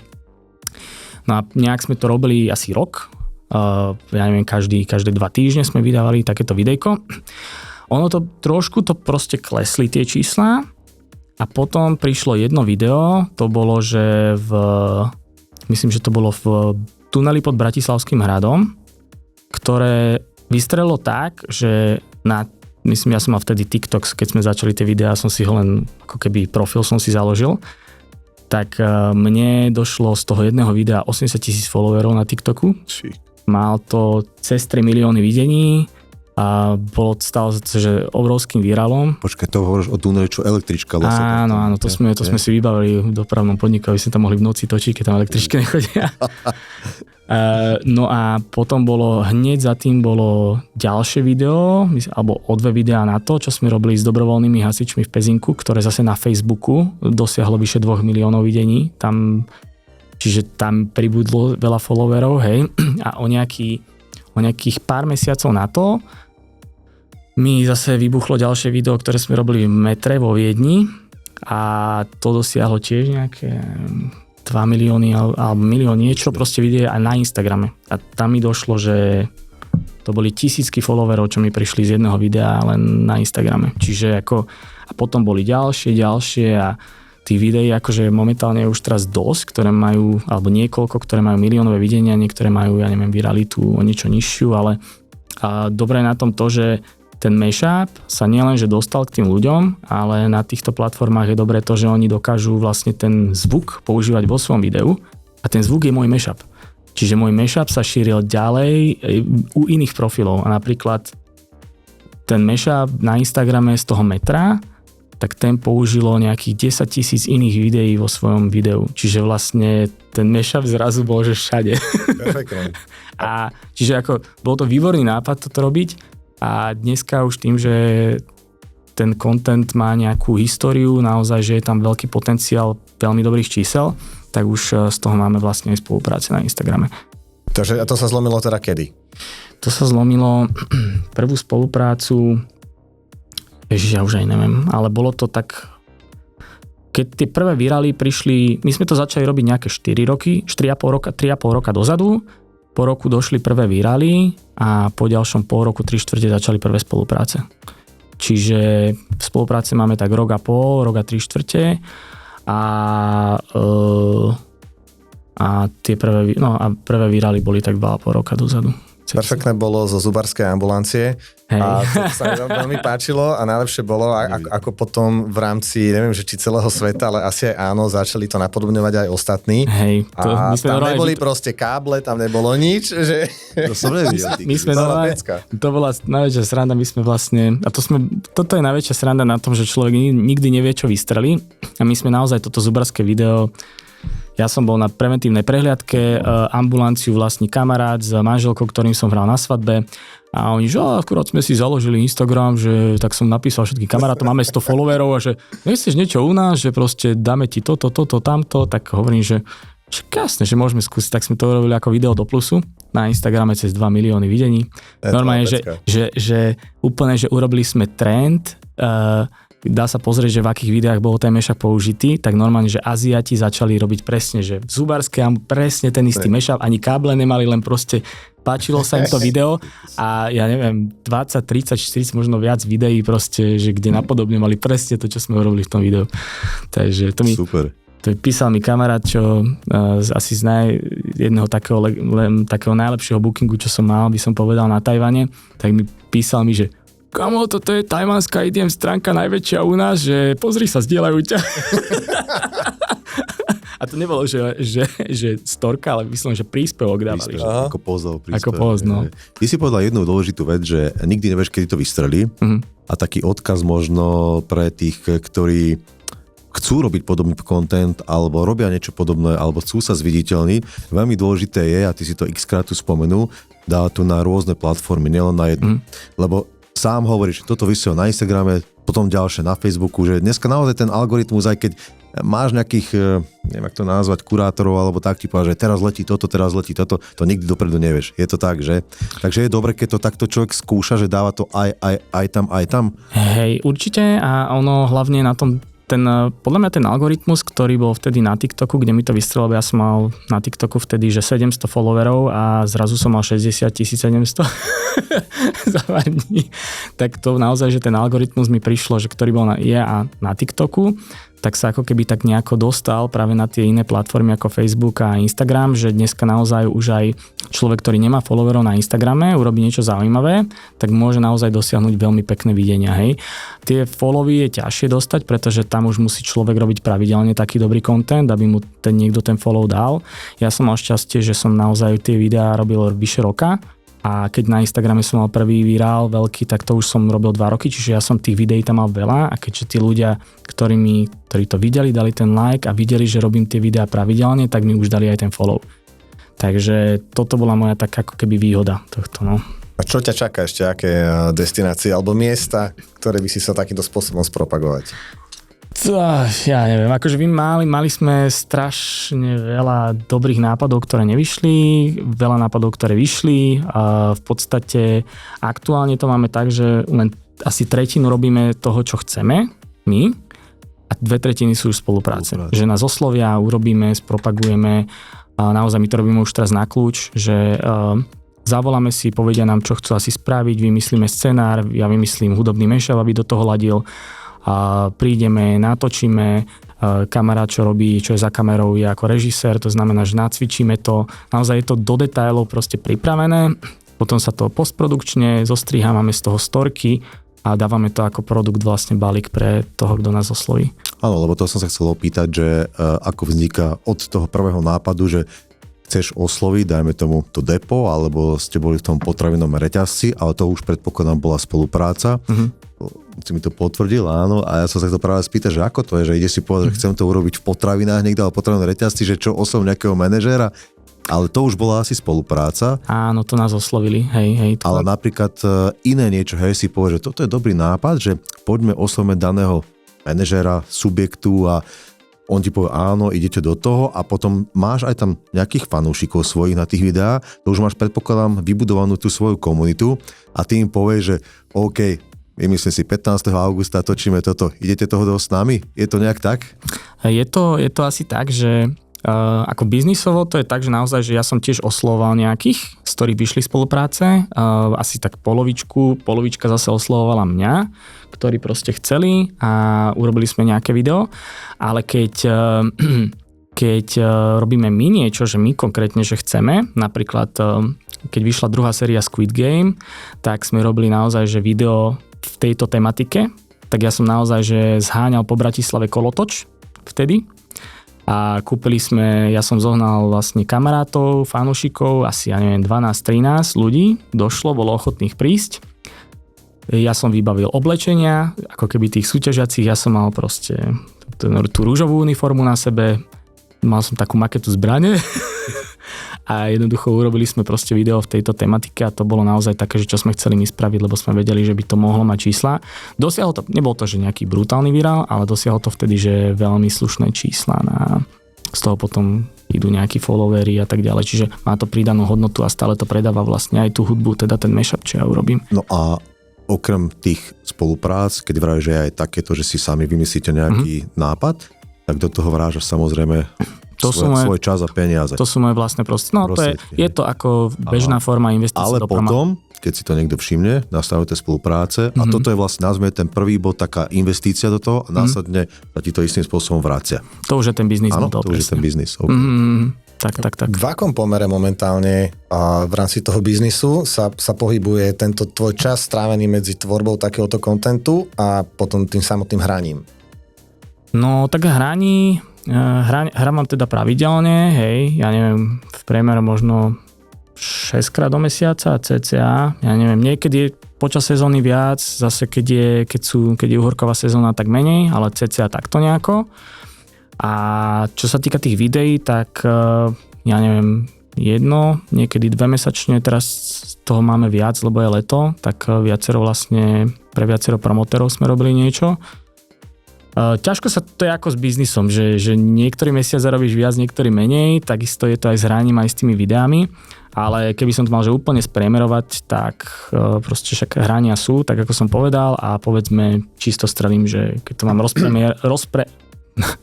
No a nejak sme to robili asi rok, ja neviem, každé 2 týždne sme vydávali takéto videjko. Ono to trošku proste klesli tie čísla a potom prišlo jedno video, to bolo, že myslím, že to bolo v tuneli pod Bratislavským hradom, ktoré vystrelilo tak, že myslím, ja som mal vtedy TikTok, keď sme začali tie videá, som si ho len, ako keby profil som si založil, tak mne došlo z toho jedného videa 80,000 followerov na TikToku. Mal to cez 3 milióny videní a stalo sa to, že obrovským virálom. Počkaj, to hovoríš o tuneli, čo električka vlastne. Áno, to sme si vybavili v dopravnom podniku, aby sme tam mohli v noci točiť, keď tam električky nechodia. No a potom hneď za tým bolo ďalšie video, alebo o 2 videá na to, čo sme robili s dobrovoľnými hasičmi v Pezinku, ktoré zase na Facebooku dosiahlo vyše 2 miliónov videní. Čiže tam pribudlo veľa followerov, hej. A o nejakých pár mesiacov na to mi zase vybuchlo ďalšie video, ktoré sme robili v metre vo Viedni a to dosiahlo tiež nejaké 2 milióny alebo milión niečo, proste vidie aj na Instagrame. A tam mi došlo, že to boli tisícky followerov, čo mi prišli z jedného videa len na Instagrame. Čiže a potom boli ďalšie a tých videí akože momentálne je už teraz dosť, ktoré majú, alebo niekoľko, ktoré majú miliónové videnia, niektoré majú, ja neviem, viralitu o niečo nižšiu, ale dobré na tom to, že ten mashup sa nielenže dostal k tým ľuďom, ale na týchto platformách je dobré to, že oni dokážu vlastne ten zvuk používať vo svojom videu a ten zvuk je môj mashup. Čiže môj mashup sa šíril ďalej u iných profilov a napríklad ten mashup na Instagrame z toho metra, tak ten použilo nejakých 10,000 iných videí vo svojom videu. Čiže vlastne ten mashup zrazu bol, že všade. Perfektne. A čiže bol to výborný nápad toto robiť a dneska už tým, že ten content má nejakú históriu, naozaj, že je tam veľký potenciál veľmi dobrých čísel, tak už z toho máme vlastne aj spolupráce na Instagrame. Takže a to sa zlomilo teda kedy? To sa zlomilo prvú spoluprácu, ja už aj neviem, ale bolo to tak, keď tie prvé virály prišli, my sme to začali robiť nejaké 3,5 roka dozadu, po roku došli prvé virály a po ďalšom pol roku, 3/4 začali prvé spolupráce. Čiže v spolupráce máme tak rok a pol, rok a 3/4 a tie prvé virály boli tak 2,5 roka dozadu. Perfektné bolo zo zubarskej ambulancie. Hej. A to sa mi veľmi páčilo a najlepšie bolo, ako potom v rámci, neviem, že či celého sveta, ale asi aj áno, začali to napodobňovať aj ostatní. Hej, to, a my sme tam neboli proste káble, tam nebolo nič, že... To som nevidel. My sme to bola najväčšia sranda, my sme vlastne, a toto je najväčšia sranda na tom, že človek nikdy nevie, čo vystrelí. A my sme naozaj toto zubarské video, ja som bol na preventívnej prehliadke, ambulanciu vlastní kamarát s manželkou, ktorým som hral na svadbe a oni, že akurát sme si založili Instagram, že tak som napísal všetkým kamarátom, máme 100 followerov a že nechceš niečo u nás, že proste dáme ti toto, tamto, tak hovorím, že jasne, že môžeme skúsiť, tak sme to urobili ako video do plusu na Instagrame cez 2 milióny videní. Normálne, že úplne, že urobili sme trend, dá sa pozrieť, že v akých videách bol ten mashup použitý, tak normálne, že Aziati začali robiť presne, že v zubarskej presne ten istý mashup, ani káble nemali, len proste páčilo sa im to video a ja neviem, 20, 30, 40, možno viac videí proste, že kde napodobne mali presne to, čo sme urobili v tom videu. Takže to mi... Super. To písal mi kamarát, čo asi z jedného takého najlepšieho bookingu, čo som mal, by som povedal na Tajvane, tak mi písal mi, že kamo, toto je tajvanská IDM stránka najväčšia u nás, že pozri sa, zdieľajú ťa. A to nebolo, že storka, ale myslím, že príspevok dávali. Ako pozol príspevok. Ako poz, no. Ty si povedal jednu dôležitú vec, že nikdy nevieš, kedy to vystrelí. A taký odkaz možno pre tých, ktorí chcú robiť podobný content, alebo robia niečo podobné, alebo chcú sa zviditeľniť. Veľmi dôležité je, a ty si to x-krát tu spomenul, dá tu na rôzne platformy, nielen na jednu. Lebo sám hovoríš, toto vysiel na Instagrame, potom ďalšie na Facebooku, že dneska naozaj ten algoritmus, aj keď máš nejakých, neviem, jak to nazvať, kurátorov, alebo tak ti povedal, že teraz letí toto, to nikdy dopredu nevieš. Je to tak, že? Takže je dobre, keď to takto človek skúša, že dáva to aj tam. Hej, určite a ono hlavne na tom podľa mňa ten algoritmus, ktorý bol vtedy na TikToku, kde mi to vystrelilo, ja som mal na TikToku vtedy, že 700 followerov a zrazu som mal 60 700 za pár dní. Tak to naozaj, že ten algoritmus mi prišlo, že ktorý bol na TikToku, tak sa ako keby tak nejako dostal práve na tie iné platformy ako Facebook a Instagram, že dneska naozaj už aj človek, ktorý nemá followerov na Instagrame, urobí niečo zaujímavé, tak môže naozaj dosiahnuť veľmi pekné videnia, hej. Tie followy je ťažšie dostať, pretože tam už musí človek robiť pravidelne taký dobrý content, aby mu niekto ten follow dal. Ja som mal šťastie, že som naozaj tie videá robil vyše roka. A keď na Instagrame som mal prvý virál veľký, tak to už som robil 2 roky, čiže ja som tých videí tam mal veľa a keďže tí ľudia, ktorí to videli, dali ten like a videli, že robím tie videá pravidelne, tak mi už dali aj ten follow. Takže toto bola moja taká ako keby výhoda tohto, no. A čo ťa čaká ešte, aké destinácie alebo miesta, ktoré by si sa takýmto spôsobom spropagovať? Ja neviem, akože mali sme strašne veľa dobrých nápadov, ktoré nevyšli, veľa nápadov, ktoré vyšli a v podstate aktuálne to máme tak, že len asi tretinu robíme toho, čo chceme my a 2/3 sú už spolupráce. Že nás oslovia, urobíme, spropagujeme a naozaj my to robíme už teraz na kľúč, že zavoláme si, povedia nám, čo chcú asi spraviť, vymyslíme scenár, ja vymyslím hudobný mashup, aby do toho ladil. A prídeme, natočíme, kamarát, čo robí, čo je za kamerou, je ako režisér, to znamená, že nacvičíme to, naozaj je to do detailov proste pripravené, potom sa to postprodukčne zostriha, máme z toho storky a dávame to ako produkt vlastne balík pre toho, kto nás osloví. Áno, lebo to som sa chcel opýtať, že ako vzniká od toho prvého nápadu, že chceš osloviť, dajme tomu to depo, alebo ste boli v tom potravinom reťazci, ale to už predpokladám bola spolupráca. Si mi to potvrdil, áno, a ja som sa to práve spýtal, že ako to je, že ide si povedať, že chcem to urobiť v potravinách niekde, ale potravinom reťazci, že čo oslovím nejakého manažéra, ale to už bola asi spolupráca. Áno, to nás oslovili, hej. Ale napríklad iné niečo, hej, si povie, že toto je dobrý nápad, že poďme oslovíme daného manažéra, subjektu a on ti povie áno, idete do toho a potom máš aj tam nejakých fanúšikov svojich na tých videách, to už máš, predpokladám, vybudovanú tú svoju komunitu a ty im povieš, že OK, vymyslím si 15. augusta točíme toto, idete toho s nami? Je to nejak tak? Je to asi tak, že ako biznisovo to je tak, že naozaj, že ja som tiež oslovoval nejakých, z ktorých vyšli spolupráce, asi tak polovička zase oslovovala mňa, ktorí proste chceli a urobili sme nejaké video, ale keď keď robíme my niečo, že my konkrétne, že chceme, napríklad keď vyšla druhá séria Squid Game, tak sme robili naozaj, že video v tejto tematike, tak ja som naozaj, že zháňal po Bratislave kolotoč vtedy a ja som zohnal vlastne kamarátov, fanúšikov, asi, ja neviem, 12-13 ľudí, bolo ochotných prísť. Ja som vybavil oblečenia, ako keby tých súťažiacich, ja som mal proste tú rúžovú uniformu na sebe, mal som takú maketu zbrane a jednoducho urobili sme proste video v tejto tematike a to bolo naozaj také, že čo sme chceli my spraviť, lebo sme vedeli, že by to mohlo mať čísla. Dosiahlo to, nebol to, že nejaký brutálny virál, ale dosiahlo to vtedy, že veľmi slušné čísla z toho potom idú nejakí followery a tak ďalej, čiže má to pridanú hodnotu a stále to predáva vlastne aj tú hudbu, teda ten mashup, čo ja urobím. No a okrem tých spoluprác, keď vravíš, že aj takéto, že si sami vymyslíte nejaký nápad, tak do toho vrážaš samozrejme svoj čas a peniaze. To sú moje vlastné prostriedky. No je to ako bežná forma investície. Ale do potom, keď si to niekto všimne, nastavujete spolupráce a toto je vlastne, nazvime ten prvý bod, taká investícia do toho a následne sa ti to istým spôsobom vrácia. To už je ten biznis. Áno, to už je ten biznis. Okay. Tak. V akom pomere momentálne v rámci toho biznisu sa pohybuje tento tvoj čas strávený medzi tvorbou takéhoto kontentu a potom tým samotným hraním? No tak hrám mám teda pravidelne, hej, ja neviem, v priemere možno 6 krát do mesiaca cca, ja neviem, niekedy počas sezóny viac, zase keď je uhorková sezóna, tak menej, ale cca takto nejako. A čo sa týka tých videí, tak ja neviem, niekedy 2 mesačne, teraz toho máme viac, lebo je leto, tak pre viacero promotérov sme robili niečo. Ťažko sa to je ako s biznisom, že niektorý mesiac zarobíš viac, niektorý menej, takisto je to aj s hraním, aj s tými videami, ale keby som to mal že úplne spriemerovať, tak proste však hrania sú, tak ako som povedal a povedzme čisto strelím, že keď to mám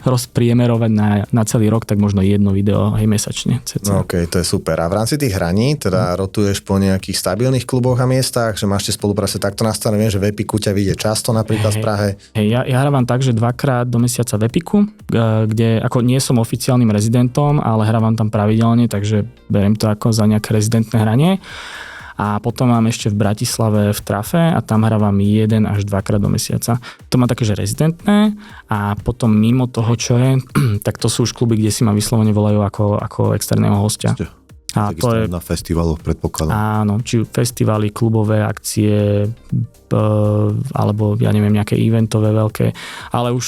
rozpriemerovať na celý rok, tak možno jedno video aj mesačne. No, OK, to je super. A v rámci tých hraní teda rotuješ po nejakých stabilných kluboch a miestach, že máš tie spolupráce takto nastavené, že v Epiku ťa vidie často napríklad v Prahe? Ja hrávam tak, že 2-krát do mesiaca v Epiku, kde ako nie som oficiálnym rezidentom, ale hrávam tam pravidelne, takže beriem to ako za nejaké rezidentné hranie. A potom mám ešte v Bratislave v Trafe a tam hrávam 1 až 2-krát do mesiaca. To má také, že rezidentné a potom mimo toho, čo je, tak to sú už kluby, kde si ma vyslovene volajú ako externého hostia. A to je na festivaloch, predpokladám. Áno, či festivaly, klubové akcie, alebo ja neviem, nejaké eventové veľké, ale už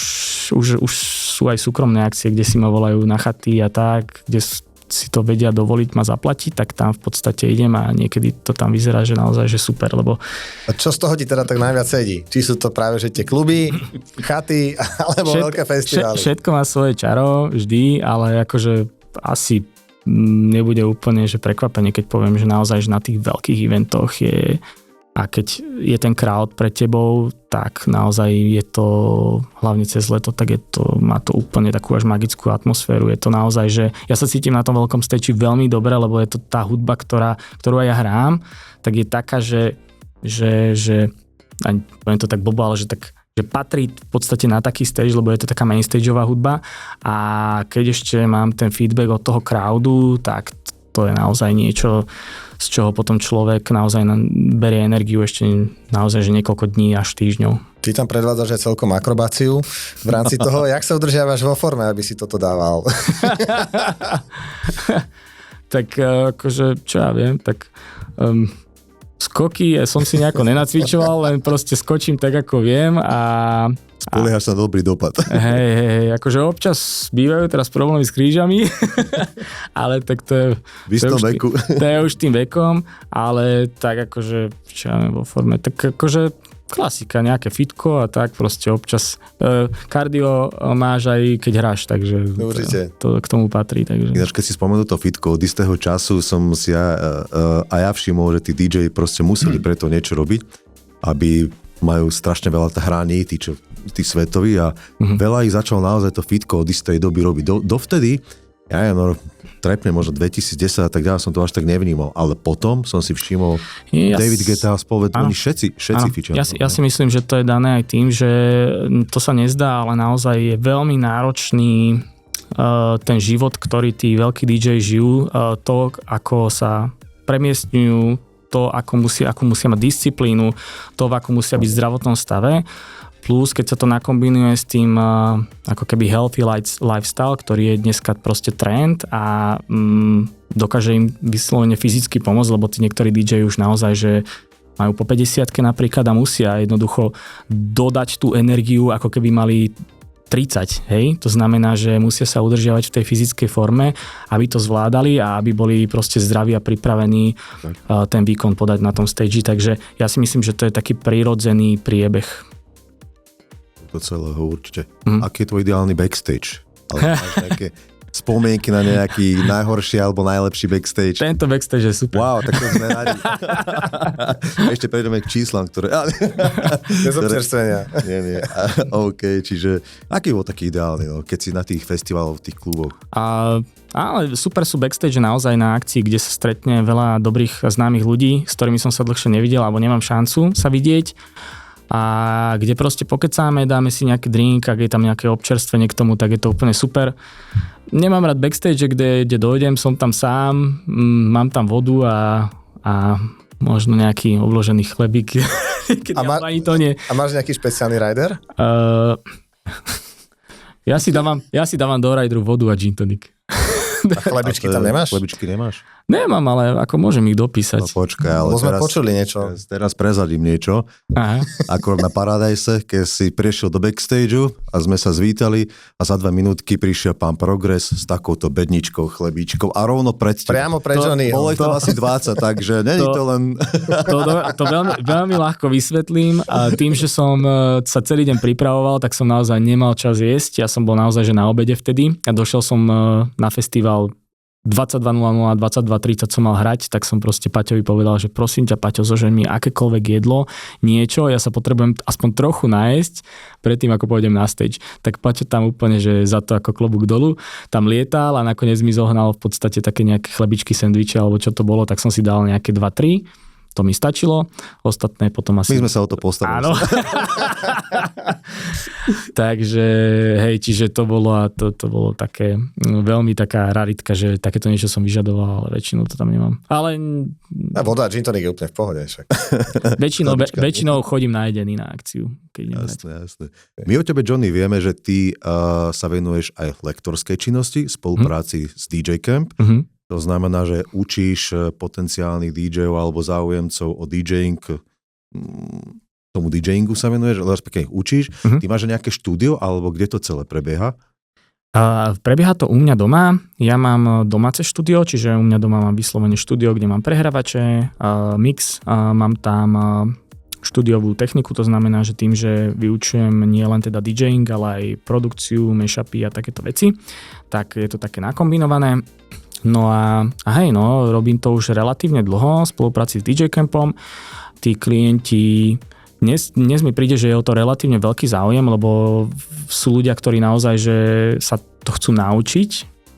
sú aj súkromné akcie, kde si ma volajú na chaty a tak, kde si to vedia dovoliť ma zaplatiť, tak tam v podstate idem a niekedy to tam vyzerá, že naozaj, že super, lebo... A čo z toho ti teda tak najviac sedí? Či sú to práve, že tie kluby, chaty, alebo veľké festivály? Všetko má svoje čaro, vždy, ale akože asi nebude úplne, že prekvapenie, keď poviem, že naozaj, že na tých veľkých eventoch je... A keď je ten crowd pred tebou, tak naozaj je to, hlavne cez leto, tak má to úplne takú až magickú atmosféru. Je to naozaj, že ja sa cítim na tom veľkom stage veľmi dobre, lebo je to tá hudba, ktorú aj ja hrám, tak je taká, že ani poviem to tak blbo, ale že patrí v podstate na taký stage, lebo je to taká mainstageová hudba a keď ešte mám ten feedback od toho crowdu, tak to je naozaj niečo, z čoho potom človek naozaj berie energiu ešte naozaj, že niekoľko dní až týždňov. Ty tam predvádzaš aj celkom akrobáciu v rámci toho, jak sa udržiavaš vo forme, aby si toto dával? Tak akože, čo ja viem, tak skoky som si nejako nenacvičoval, len proste skočím tak, ako viem a spoliehaš na dobrý dopad. Hej, akože občas bývajú teraz problémy s krížami, ale tak to je už tým vekom, ale tak akože, čo ja vo forme, tak akože klasika, nejaké fitko a tak proste občas kardio máš aj keď hráš, takže to k tomu patrí. Takže. Keď si spomenul to fitko, od istého času som si ja všimol, že tí DJ proste museli preto niečo robiť, aby majú strašne veľa hraní, tí svetoví a veľa ich začalo naozaj to fitko od istej doby robiť. Dovtedy, ja neviem, trepne možno 2010 a tak ďalej som to až tak nevnímal, ale potom som si všimol David Guetta a oni všetci fičia. Ja si myslím, že to je dané aj tým, že to sa nezdá, ale naozaj je veľmi náročný ten život, ktorý tí veľkí DJ žijú, to, ako sa premiestňujú, to, ako musia mať disciplínu, to, v ako musia byť v zdravotnom stave, plus keď sa to nakombinuje s tým ako keby healthy lifestyle, ktorý je dneska proste trend a dokáže im vyslovene fyzicky pomôcť, lebo tí niektorí DJ už naozaj, že majú po 50-ke napríklad a musia jednoducho dodať tú energiu, ako keby mali 30, hej? To znamená, že musia sa udržiavať v tej fyzickej forme, aby to zvládali a aby boli proste zdraví a pripravení ten výkon podať na tom stage. Takže ja si myslím, že to je taký prirodzený priebeh. To celého určite. Aký je tvoj ideálny backstage? Ale máš nejaké spomienky na nejaký najhorší alebo najlepší backstage? Tento backstage je super. Wow, tak to sme radi. Ešte prejdeme k číslam, ktoré... Bez občerstvenia. Nie. OK, čiže aký bol taký ideálny, no, keď si na tých festivaloch, v tých kluboch? Ale super sú backstage naozaj na akcii, kde sa stretne veľa dobrých známych ľudí, s ktorými som sa dlhšie nevidel, alebo nemám šancu sa vidieť. A kde proste pokecáme, dáme si nejaký drink, ak je tam nejaké občerstvenie k tomu, tak je to úplne super. Nemám rád backstage, kde dojdem, som tam sám, mám tam vodu a možno nejaký obložený chlebík. Ani to nie. A máš nejaký špeciálny rider? Ja si dávam do rideru vodu a gin tonic. A chlebičky tam nemáš? Chlebičky nemáš? Nemám, ale ako môžem ich dopísať. No počkaj, ale sme počuli niečo. Teraz prezadím niečo. Aha. Ako na Paradise, keď si prešiel do backstageu a sme sa zvítali a za 2 minútky prišiel pán Progress s takouto bedničkou, chlebíčkou a rovno pred tým. Priamo pred Johnnyho. Bolo ich tam asi 20, takže není to len... To veľmi ľahko vysvetlím. A tým, že som sa celý deň pripravoval, tak som naozaj nemal čas jesť. Ja som bol naozaj že na obede vtedy a došiel som na festival 22.00, 22.30 som mal hrať, tak som proste Paťovi povedal, že prosím ťa, Paťo, zožeň mi akékoľvek jedlo, niečo, ja sa potrebujem aspoň trochu nájsť predtým, ako pôjdem na stage. Tak Paťo tam úplne, že za to ako klobúk dolu, tam lietal a nakoniec mi zohnal v podstate také nejaké chlebičky, sendviče, alebo čo to bolo, tak som si dal nejaké 2-3. To mi stačilo, ostatné potom asi... My sme sa o to postarali. Áno. Takže, hej, čiže to bolo také, veľmi taká raritka, že takéto niečo som vyžadoval, ale väčšinou to tam nemám. Ale... A voda a gin tonic je úplne v pohode. Však. väčšinou chodím najedený na akciu. Jasné. My o tebe, Johnny, vieme, že ty sa venuješ aj lektorskej činnosti, spolupráci s DJ Camp. To znamená, že učíš potenciálnych DJov alebo záujemcov o DJing, tomu DJingu sa venuješ, respektíve ich učíš. Ty máš nejaké štúdio, alebo kde to celé prebieha? Prebieha to u mňa doma. Ja mám domáce štúdio, čiže u mňa doma mám vyslovene štúdio, kde mám prehrávače, mix, mám tam štúdiovú techniku, to znamená, že tým, že vyučujem nie len teda DJing, ale aj produkciu, mashupy a takéto veci, tak je to také nakombinované. No a hej, robím to už relatívne dlho v spolupráci s DJ Campom. Tí klienti, dnes mi príde, že je o to relatívne veľký záujem, lebo sú ľudia, ktorí naozaj, že sa to chcú naučiť.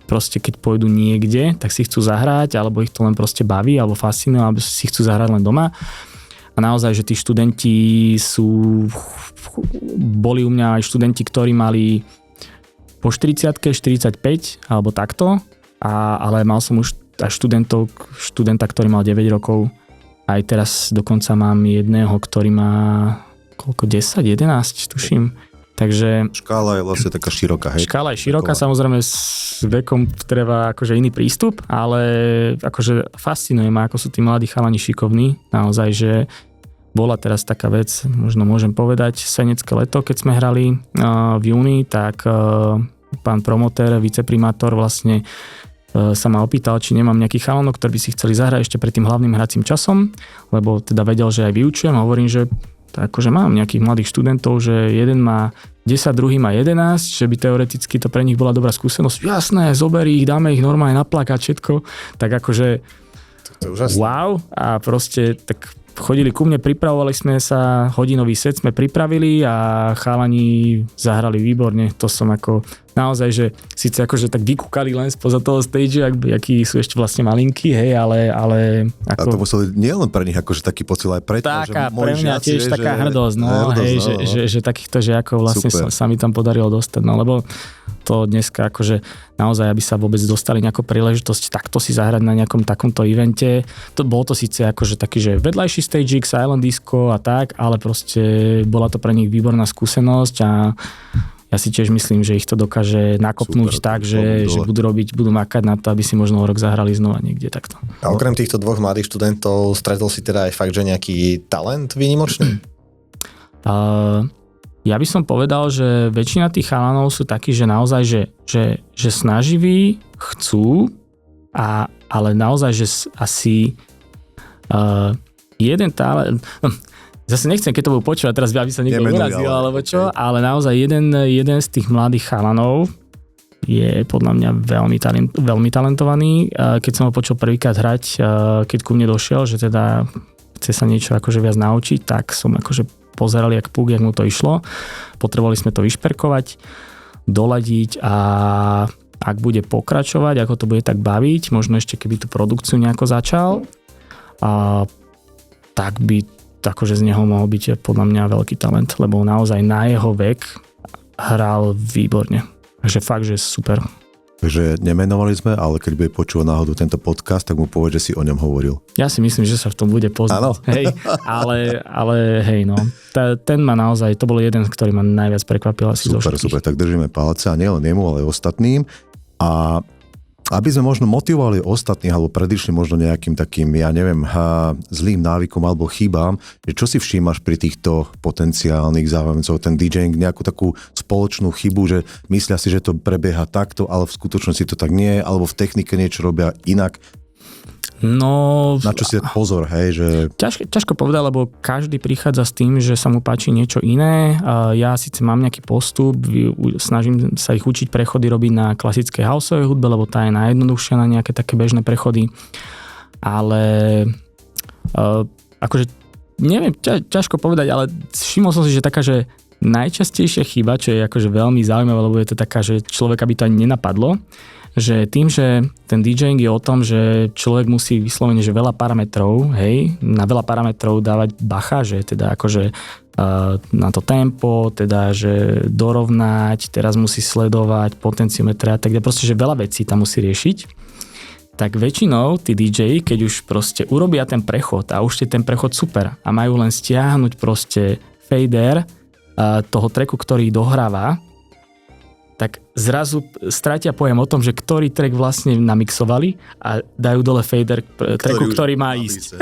Proste keď pôjdu niekde, tak si chcú zahrať, alebo ich to len proste baví, alebo fascinuje, alebo si chcú zahrať len doma. A naozaj, že tí študenti boli u mňa aj študenti, ktorí mali po 40-ke, 45, alebo takto. Ale mal som už aj študenta, ktorý mal 9 rokov. Aj teraz dokonca mám jedného, ktorý má 10, 11, tuším. Takže... Škála je vlastne taká široká, hej? Škála je široká, samozrejme s vekom treba akože iný prístup, ale akože fascinuje ma, ako sú tí mladí chalani šikovní. Naozaj, že bola teraz taká vec, možno môžem povedať, Senecké leto, keď sme hrali v júni, tak pán promotér, viceprimátor vlastne sa ma opýtal, či nemám nejakých chalanov, ktorí by si chceli zahrať ešte pred tým hlavným hracím časom, lebo teda vedel, že aj vyučujem a hovorím, že akože mám nejakých mladých študentov, že jeden má 10, druhý má 11, že by teoreticky to pre nich bola dobrá skúsenosť. Jasné, zober ich, dáme ich normálne na plakát, všetko. Tak akože wow, a proste tak chodili ku mne, pripravovali sme sa, hodinový set sme pripravili a chalani zahrali výborne. To som ako naozaj, že síce akože tak vykúkali len spoza toho stage, akí sú ešte vlastne malinkí, hej, ale ako... A to museli nielen pre nich akože taký pocit, aj pre teba, že pre mňa tiež taká hrdosť, že takýchto žiakov vlastne sa mi tam podarilo dostať, no lebo to dneska akože naozaj, aby sa vôbec dostali nejakú príležitosť takto si zahrať na nejakom takomto evente. Bolo to síce akože taký, že vedľajší stage, silent disco a tak, ale proste bola to pre nich výborná skúsenosť a ja si tiež myslím, že ich to dokáže nakopnúť tak, že budú makať na to, aby si možno rok zahrali znova niekde takto. A okrem týchto dvoch mladých študentov stretol si teda aj fakt, že nejaký talent výnimočný? Ja by som povedal, že väčšina tých chalanov sú takí, že naozaj, že snaživí, chcú, ale naozaj, že asi jeden talent... Zase nechcem, keď to budú počúvať, teraz aby sa niekto urazil, alebo čo, ale naozaj jeden z tých mladých chalanov je podľa mňa veľmi talentovaný. Keď som ho počul prvýkrát hrať, keď ku mne došiel, že teda chce sa niečo akože viac naučiť, tak som akože pozeral jak púk, jak mu to išlo. Potrebovali sme to vyšperkovať, doladiť a ak bude pokračovať, ako to bude tak baviť, možno ešte keby tú produkciu nejako začal, tak by akože z neho mohol byť podľa mňa veľký talent, lebo naozaj na jeho vek hral výborne. Takže fakt, že super. Takže nemenovali sme, ale keď bude počúvať náhodou tento podcast, tak mu povedz, že si o ňom hovoril. Ja si myslím, že sa v tom bude poznať. Áno. Hej, ale hej, no. Ten ma naozaj, to bol jeden, ktorý ma najviac prekvapil asi zo všetkých. Super, tak držíme palce a nielen jemu, ale aj ostatným. A aby sme možno motivovali ostatných alebo predišli možno nejakým takým, ja neviem, zlým návykom alebo chybám, že čo si všímaš pri týchto potenciálnych záujemcov, ten DJing, nejakú takú spoločnú chybu, že myslia si, že to prebieha takto, ale v skutočnosti to tak nie je, alebo v technike niečo robia inak. No... Na čo si dať pozor, hej, že... Ťažko povedať, lebo každý prichádza s tým, že sa mu páči niečo iné. Ja síce mám nejaký postup, snažím sa ich učiť prechody robiť na klasickej houseovej hudbe, lebo tá je najjednoduchšia na nejaké také bežné prechody. Ale akože neviem, ťažko povedať, ale všimol som si, že taká, že najčastejšia chyba, čo je akože veľmi zaujímavé, lebo je to taká, že človeka by to ani nenapadlo, že tým, že ten DJing je o tom, že človek musí vyslovene, že veľa parametrov, hej, na veľa parametrov dávať bacha, že teda akože na to tempo, teda, že dorovnať, teraz musí sledovať potenciometre a tak ďalej, proste, že veľa vecí tam musí riešiť, tak väčšinou tí DJ, keď už proste urobia ten prechod a už je ten prechod super a majú len stiahnuť proste fader toho tracku, ktorý dohráva, tak zrazu stratia pojem o tom, že ktorý track vlastne namixovali a dajú dole fader tracku, ktorý má ísť.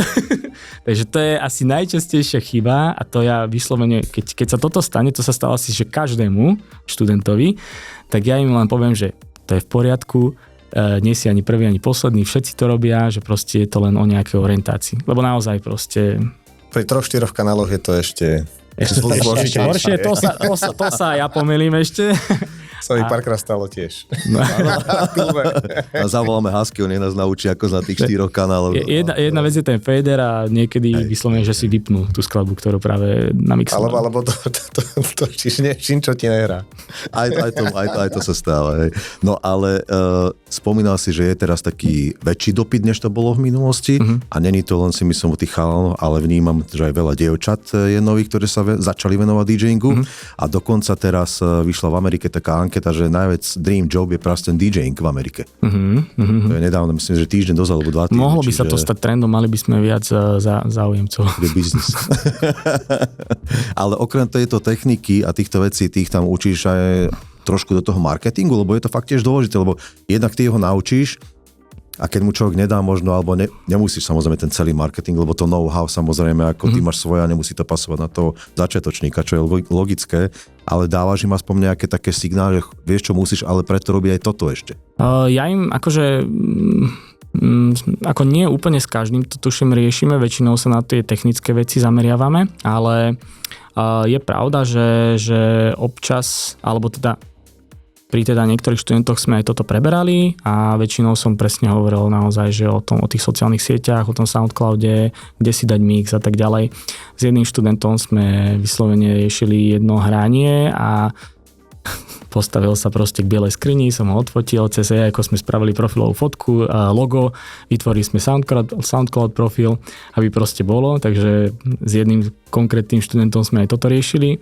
Takže to je asi najčastejšia chyba a to ja vyslovene, keď sa toto stane, to sa stalo asi, že každému študentovi, tak ja im len poviem, že to je v poriadku, nie si ani prvý, ani posledný, všetci to robia, že proste je to len o nejakej orientácii. Lebo naozaj proste... Pri 3-4 kanáloch je to ešte horšie, to sa ja pomýlim ešte. Sa mi párkrát stalo tiež. No. Zavoláme Husky, on nás naučí ako za tých 4 kanálov. Jedna vec je ten fader a niekedy vyslovene, že si vypnú tú skladbu, ktorú práve namixoval. Alebo to čím, čo ti nehrá. Aj to sa stáva. Hej. No ale spomínal si, že je teraz taký väčší dopyt, než to bolo v minulosti a není to len si myslím o tých chalanoch, ale vnímam, že aj veľa dievčat je nových, ktoré sa začali venovať DJingu a dokonca teraz vyšla v Amerike taká anketa, že najviac dream job je práve ten DJing v Amerike. To je nedávno, myslím, že týždeň dozadu, alebo 2 týždne. Mohlo by sa to stať trendom, mali by sme viac záujemcov. Je biznis. Ale okrem tejto techniky a týchto vecí, tých tam učíš aj trošku do toho marketingu, lebo je to fakt tiež dôležité, lebo jednak ty ho naučíš a keď mu človek nedá možno, alebo nemusíš samozrejme ten celý marketing, lebo to know-how samozrejme, ako ty máš svoje a nemusí to pasovať na toho začiatočníka, čo je logické, ale dávaš im aspoň nejaké také signály, že vieš, čo musíš, ale preto robí aj toto ešte. Ja im akože ako nie úplne s každým to tuším riešime, väčšinou sa na tie technické veci zameriavame, ale je pravda, že občas, alebo teda pri teda niektorých študentoch sme aj toto preberali a väčšinou som presne hovoril naozaj, že o tých sociálnych sieťach, o tom Soundcloude, kde si dať mix a tak ďalej. S jedným študentom sme vyslovene riešili jedno hranie a postavil sa proste k bielej skrini, som ho odfotil, cez AI, ako sme spravili profilovú fotku, logo, vytvorili sme Soundcloud profil, aby proste bolo, takže s jedným konkrétnym študentom sme aj toto riešili.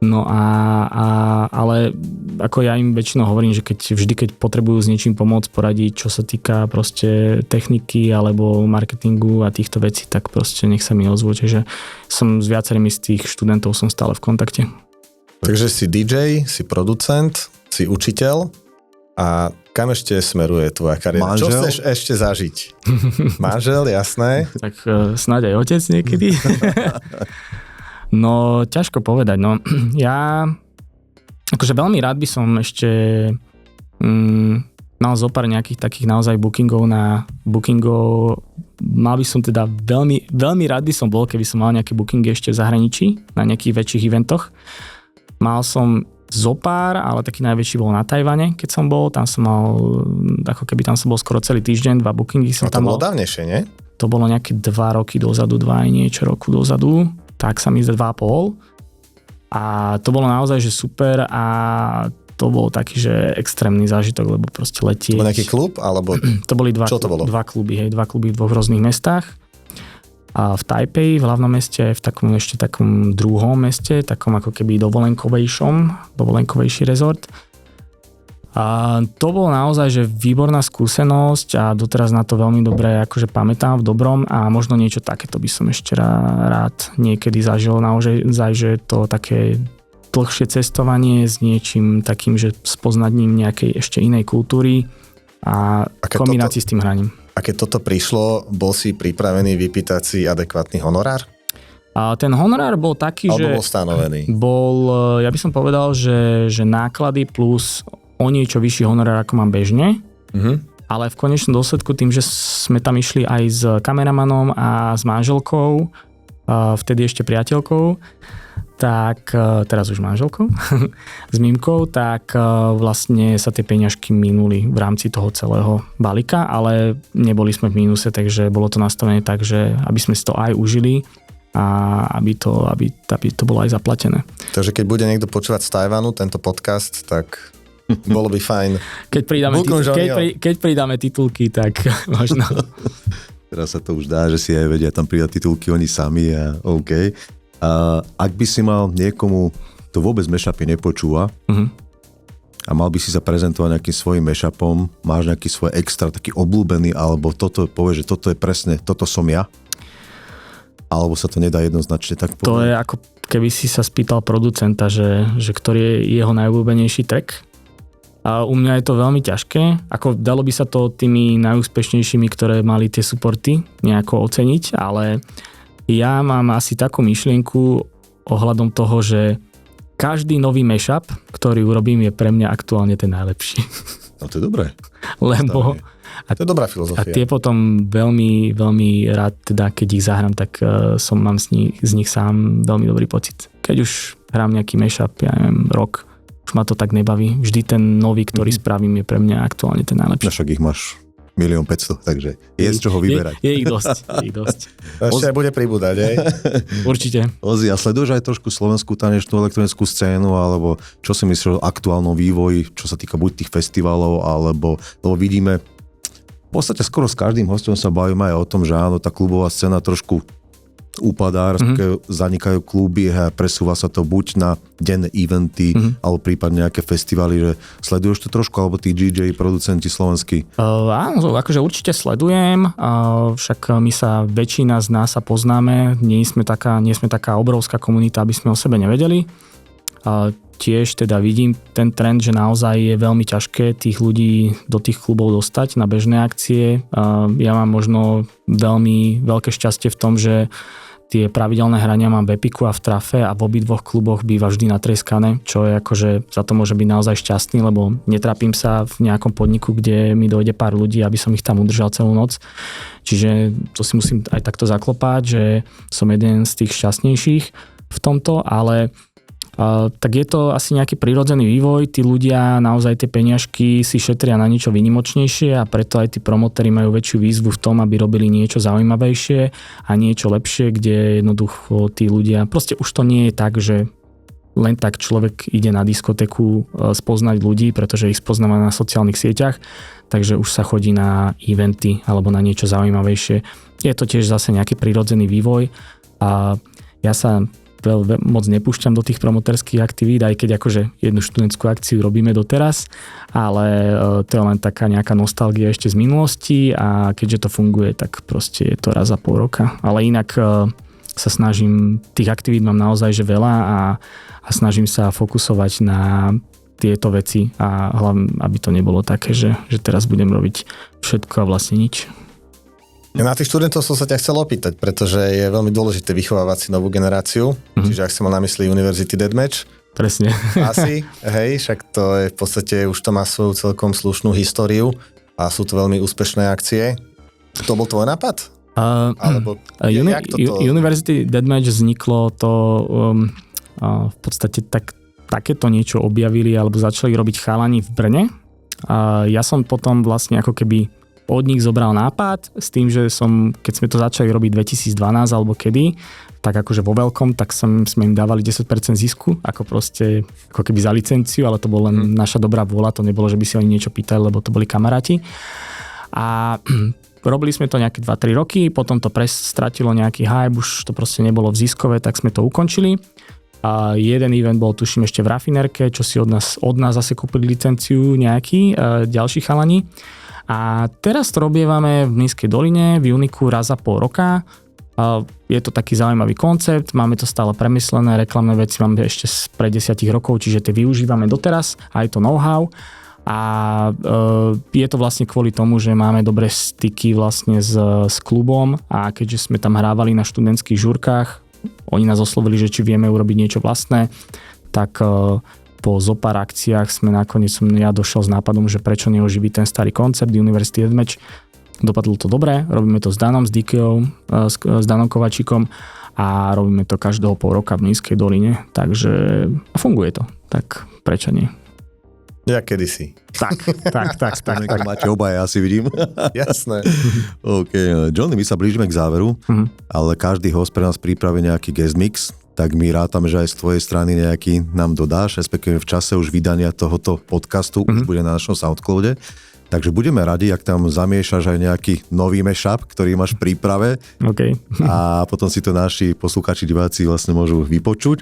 No ale ako ja im väčšinou hovorím, že keď potrebujú s niečím pomôcť, poradiť, čo sa týka proste techniky alebo marketingu a týchto vecí, tak proste nech sa mi ozvú. Čiže som s viacerými z tých študentov som stále v kontakte. Takže si DJ, si producent, si učiteľ a kam ešte smeruje tvoja kariéra? Manžel? Čo chceš ešte zažiť? Manžel, jasné. Tak snáď aj otec niekedy. No, ťažko povedať. No, ja akože veľmi rád by som ešte mal zopár nejakých takých naozaj bookingov. Mal by som teda veľmi rád by som bol, keby som mal nejaké bookingy ešte v zahraničí, na nejakých väčších eventoch. Mal som zopár, ale taký najväčší bol na Tajvane, keď som bol. Tam som mal, ako keby tam som bol skoro celý týždeň, 2 bookingy som to tam bolo mal. dávnejšie, nie? To bolo nejaké 2 roky dozadu, 2 niečo roku dozadu. Tak sa mi zdá 2,5. A to bolo naozaj, že super a to bol taký, že extrémny zážitok, lebo proste letieť. Bol nejaký klub, alebo To boli dva kluby, 2 kluby v 2 rôznych mestách. A v Taipei, v hlavnom meste, v ešte takom druhom meste, takom ako keby dovolenkovejší rezort. A to bolo naozaj, že výborná skúsenosť a doteraz na to veľmi dobre akože pamätám v dobrom a možno niečo takéto by som ešte rád niekedy zažil. Naozaj, že to také dlhšie cestovanie s niečím takým, že spoznaním nejakej ešte inej kultúry a kombinácii s tým hraním. A keď toto prišlo, bol si pripravený vypýtať si adekvátny honorár? A ten honorár bol taký, že... Alebo bol stanovený? Ja by som povedal, že náklady plus o niečo vyšší honorár, ako mám bežne. Ale v konečnom dôsledku tým, že sme tam išli aj s kameramanom a s manželkou, vtedy ešte priateľkou, tak teraz už manželkou, s Mimkou, tak vlastne sa tie peňažky minuli v rámci toho celého balíka, ale neboli sme v mínuse, takže bolo to nastavené tak, že aby sme si to aj užili a aby to bolo aj zaplatené. Takže keď bude niekto počúvať z Tajvanu tento podcast, tak bolo by fajn. Keď pridáme titulky, tak možno. Teraz sa to už dá, že si aj vedia tam pridať titulky oni sami a OK. Ak by si mal niekomu, to vôbec mashupy nepočúva a mal by si sa prezentovať nejakým svojím mashupom, máš nejaký svoj extra, taký obľúbený, alebo toto povie, že toto je presne, toto som ja? Alebo sa to nedá jednoznačne tak povedať? To je ako keby si sa spýtal producenta, že ktorý je jeho najobľúbenejší track. A u mňa je to veľmi ťažké. Ako dalo by sa to tými najúspešnejšími, ktoré mali tie supporty, nejako oceniť, ale ja mám asi takú myšlienku ohľadom toho, že každý nový mashup, ktorý urobím, je pre mňa aktuálne ten najlepší. No to je dobré. Lebo to je dobrá filozofia. A tie potom veľmi, veľmi rád, teda keď ich zahrám, tak mám z nich sám veľmi dobrý pocit. Keď už hrám nejaký mashup, ja neviem, rok, už ma to tak nebaví. Vždy ten nový, ktorý spravím, je pre mňa aktuálne ten najlepší. Však ich máš 1,500,000, takže je z čoho vyberať. Je ich dosť. Ešte aj bude pribúdať, hej? Určite. Ozi, a sleduješ aj trošku slovenskú tanečnú elektronickú scénu, alebo čo si myslíš o aktuálnom vývoji, čo sa týka buď tých festivalov, lebo vidíme, v podstate skoro s každým hostom sa bavíme aj o tom, že áno, tá klubová scéna trošku upadá, zanikajú kluby a presúva sa to buď na denné eventy, alebo prípadne nejaké festivaly, že sleduješ to trošku, alebo tí DJ, producenti slovenskí? Áno, akože určite sledujem, však my sa, väčšina z nás sa poznáme, nie sme taká obrovská komunita, aby sme o sebe nevedeli. Tiež teda vidím ten trend, že naozaj je veľmi ťažké tých ľudí do tých klubov dostať na bežné akcie. Ja mám možno veľmi veľké šťastie v tom, že tie pravidelné hrania mám v Epiku a v Trafe a v obidvoch kluboch býva vždy natrieskané, čo je akože za to môže byť naozaj šťastný, lebo netrapím sa v nejakom podniku, kde mi dojde pár ľudí, aby som ich tam udržal celú noc. Čiže to si musím aj takto zaklopať, že som jeden z tých šťastnejších v tomto, ale tak je to asi nejaký prirodzený vývoj, tí ľudia naozaj tie peniažky si šetria na niečo výnimočnejšie a preto aj tí promotéri majú väčšiu výzvu v tom, aby robili niečo zaujímavejšie a niečo lepšie, kde jednoducho tí ľudia, proste už to nie je tak, že len tak človek ide na diskotéku spoznať ľudí, pretože ich spoznáva na sociálnych sieťach, takže už sa chodí na eventy alebo na niečo zaujímavejšie. Je to tiež zase nejaký prirodzený vývoj a ja sa moc nepúšťam do tých promotérskych aktivít, aj keď akože jednu študentskú akciu robíme doteraz, ale to je len taká nejaká nostalgia ešte z minulosti a keďže to funguje, tak proste je to raz za pol roka. Ale inak sa snažím, tých aktivít mám naozaj že veľa a snažím sa fokusovať na tieto veci a hlavne, aby to nebolo také, že teraz budem robiť všetko a vlastne nič. Na tých študentov som sa ťa chcel opýtať, pretože je veľmi dôležité vychovávať si novú generáciu, čiže ak si mal na mysli University Deathmatch, presne. asi, hej, však to je v podstate, už to má svoju celkom slušnú históriu a sú to veľmi úspešné akcie. To bol tvoj nápad? Alebo University Deathmatch vzniklo to v podstate takéto niečo objavili alebo začali robiť chalani v Brne. Ja som potom vlastne ako keby od nich zobral nápad s tým, že keď sme to začali robiť 2012 alebo kedy, tak akože vo veľkom, tak sme im dávali 10% zisku, ako keby za licenciu, ale to bol len naša dobrá vôľa, to nebolo, že by si oni niečo pýtali, lebo to boli kamaráti. A robili sme to nejaké 2-3 roky, potom to stratilo nejaký hype, už to proste nebolo v ziskové, tak sme to ukončili. A jeden event bol, tuším, ešte v Rafinerke, čo si od nás zase kúpili licenciu nejakí ďalší chalani. A teraz to robievame v Nízkej doline, v Uniku raz za pol roka. Je to taký zaujímavý koncept, máme to stále premyslené, reklamné veci máme ešte pred 10 rokov, čiže tie využívame doteraz, aj to know-how. A je to vlastne kvôli tomu, že máme dobré styky vlastne s klubom a keďže sme tam hrávali na študentských žurkách, oni nás oslovili, že či vieme urobiť niečo vlastné, tak po zopár akciách som ja došiel s nápadom, že prečo neoživiť ten starý koncept University Deathmatch. Dopadlo to dobre, robíme to s Danom, s Dikeou, s Danom Kovačíkom a robíme to každého pol roka v Nízkej doline, takže funguje to, tak prečo nie? Ja kedysi. Tak. Máte obaja, asi vidím. Jasné. OK, Johnny, my sa blížime k záveru, ale každý host pre nás pripraví nejaký guest mix, tak my rátame, že aj z tvojej strany nejaký nám dodáš, respektíve v čase už vydania tohoto podcastu už bude na našom Soundcloude. Takže budeme radi, ak tam zamiešaš aj nejaký nový mashup, ktorý máš v príprave. Okay. A potom si to naši poslucháči, diváci vlastne môžu vypočuť.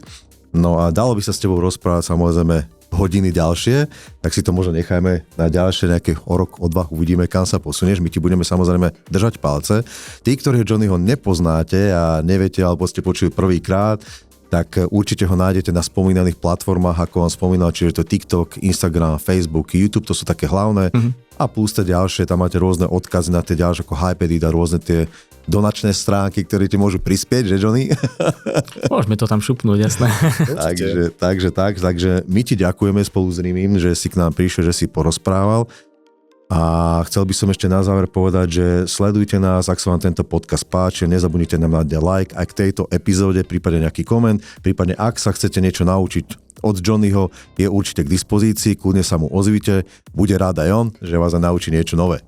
No a dalo by sa s tebou rozprávať samozrejme hodiny ďalšie, tak si to možno nechajme na ďalšie nejaké o rok, o dva, uvidíme, kam sa posunieš. My ti budeme samozrejme držať palce. Tí, ktorí Johnnyho nepoznáte a neviete, alebo ste počuli prvýkrát, tak určite ho nájdete na spomínaných platformách, ako vám spomínal, čiže to TikTok, Instagram, Facebook, YouTube, to sú také hlavné. A plus tie ďalšie, tam máte rôzne odkazy na tie ďalšie, ako Hypedit a rôzne tie donačné stránky, ktoré ti môžu prispieť, že Johnny? Môžeme to tam šupnúť, jasné. takže my ti ďakujeme spolu s Rimim, že si k nám prišiel, že si porozprával. A chcel by som ešte na záver povedať, že sledujte nás, ak sa vám tento podcast páči, nezabudnite nám dať like aj k tejto epizóde, prípadne nejaký koment, prípadne ak sa chcete niečo naučiť od Johnnyho, je určite k dispozícii, kľudne sa mu ozvite, bude rád aj on, že vás naučí niečo nové.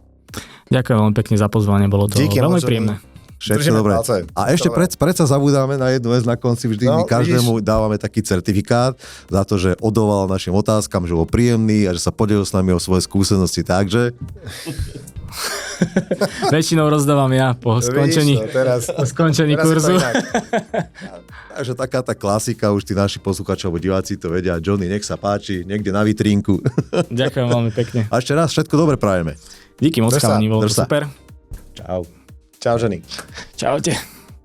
Ďakujem veľmi pekne za pozvanie, bolo to veľmi príjemné. Všetko dobré. A ešte predsa zabudáme na jednu vec na konci, vždy my každému dávame taký certifikát za to, že odolal našim otázkam, že bol príjemný a že sa podelil s nami o svoje skúsenosti, takže... Väčšinou rozdávam ja po skončení, kurzu. Takže taká tá klasika, už tí naši posluchači alebo diváci to vedia. Johnny, nech sa páči, niekde na vitrínku. Ďakujem veľmi pekne. A ešte raz všetko dobre prajeme. Díky moc, chalani, bolo to super. Čau. Čau, ženy. Čaute.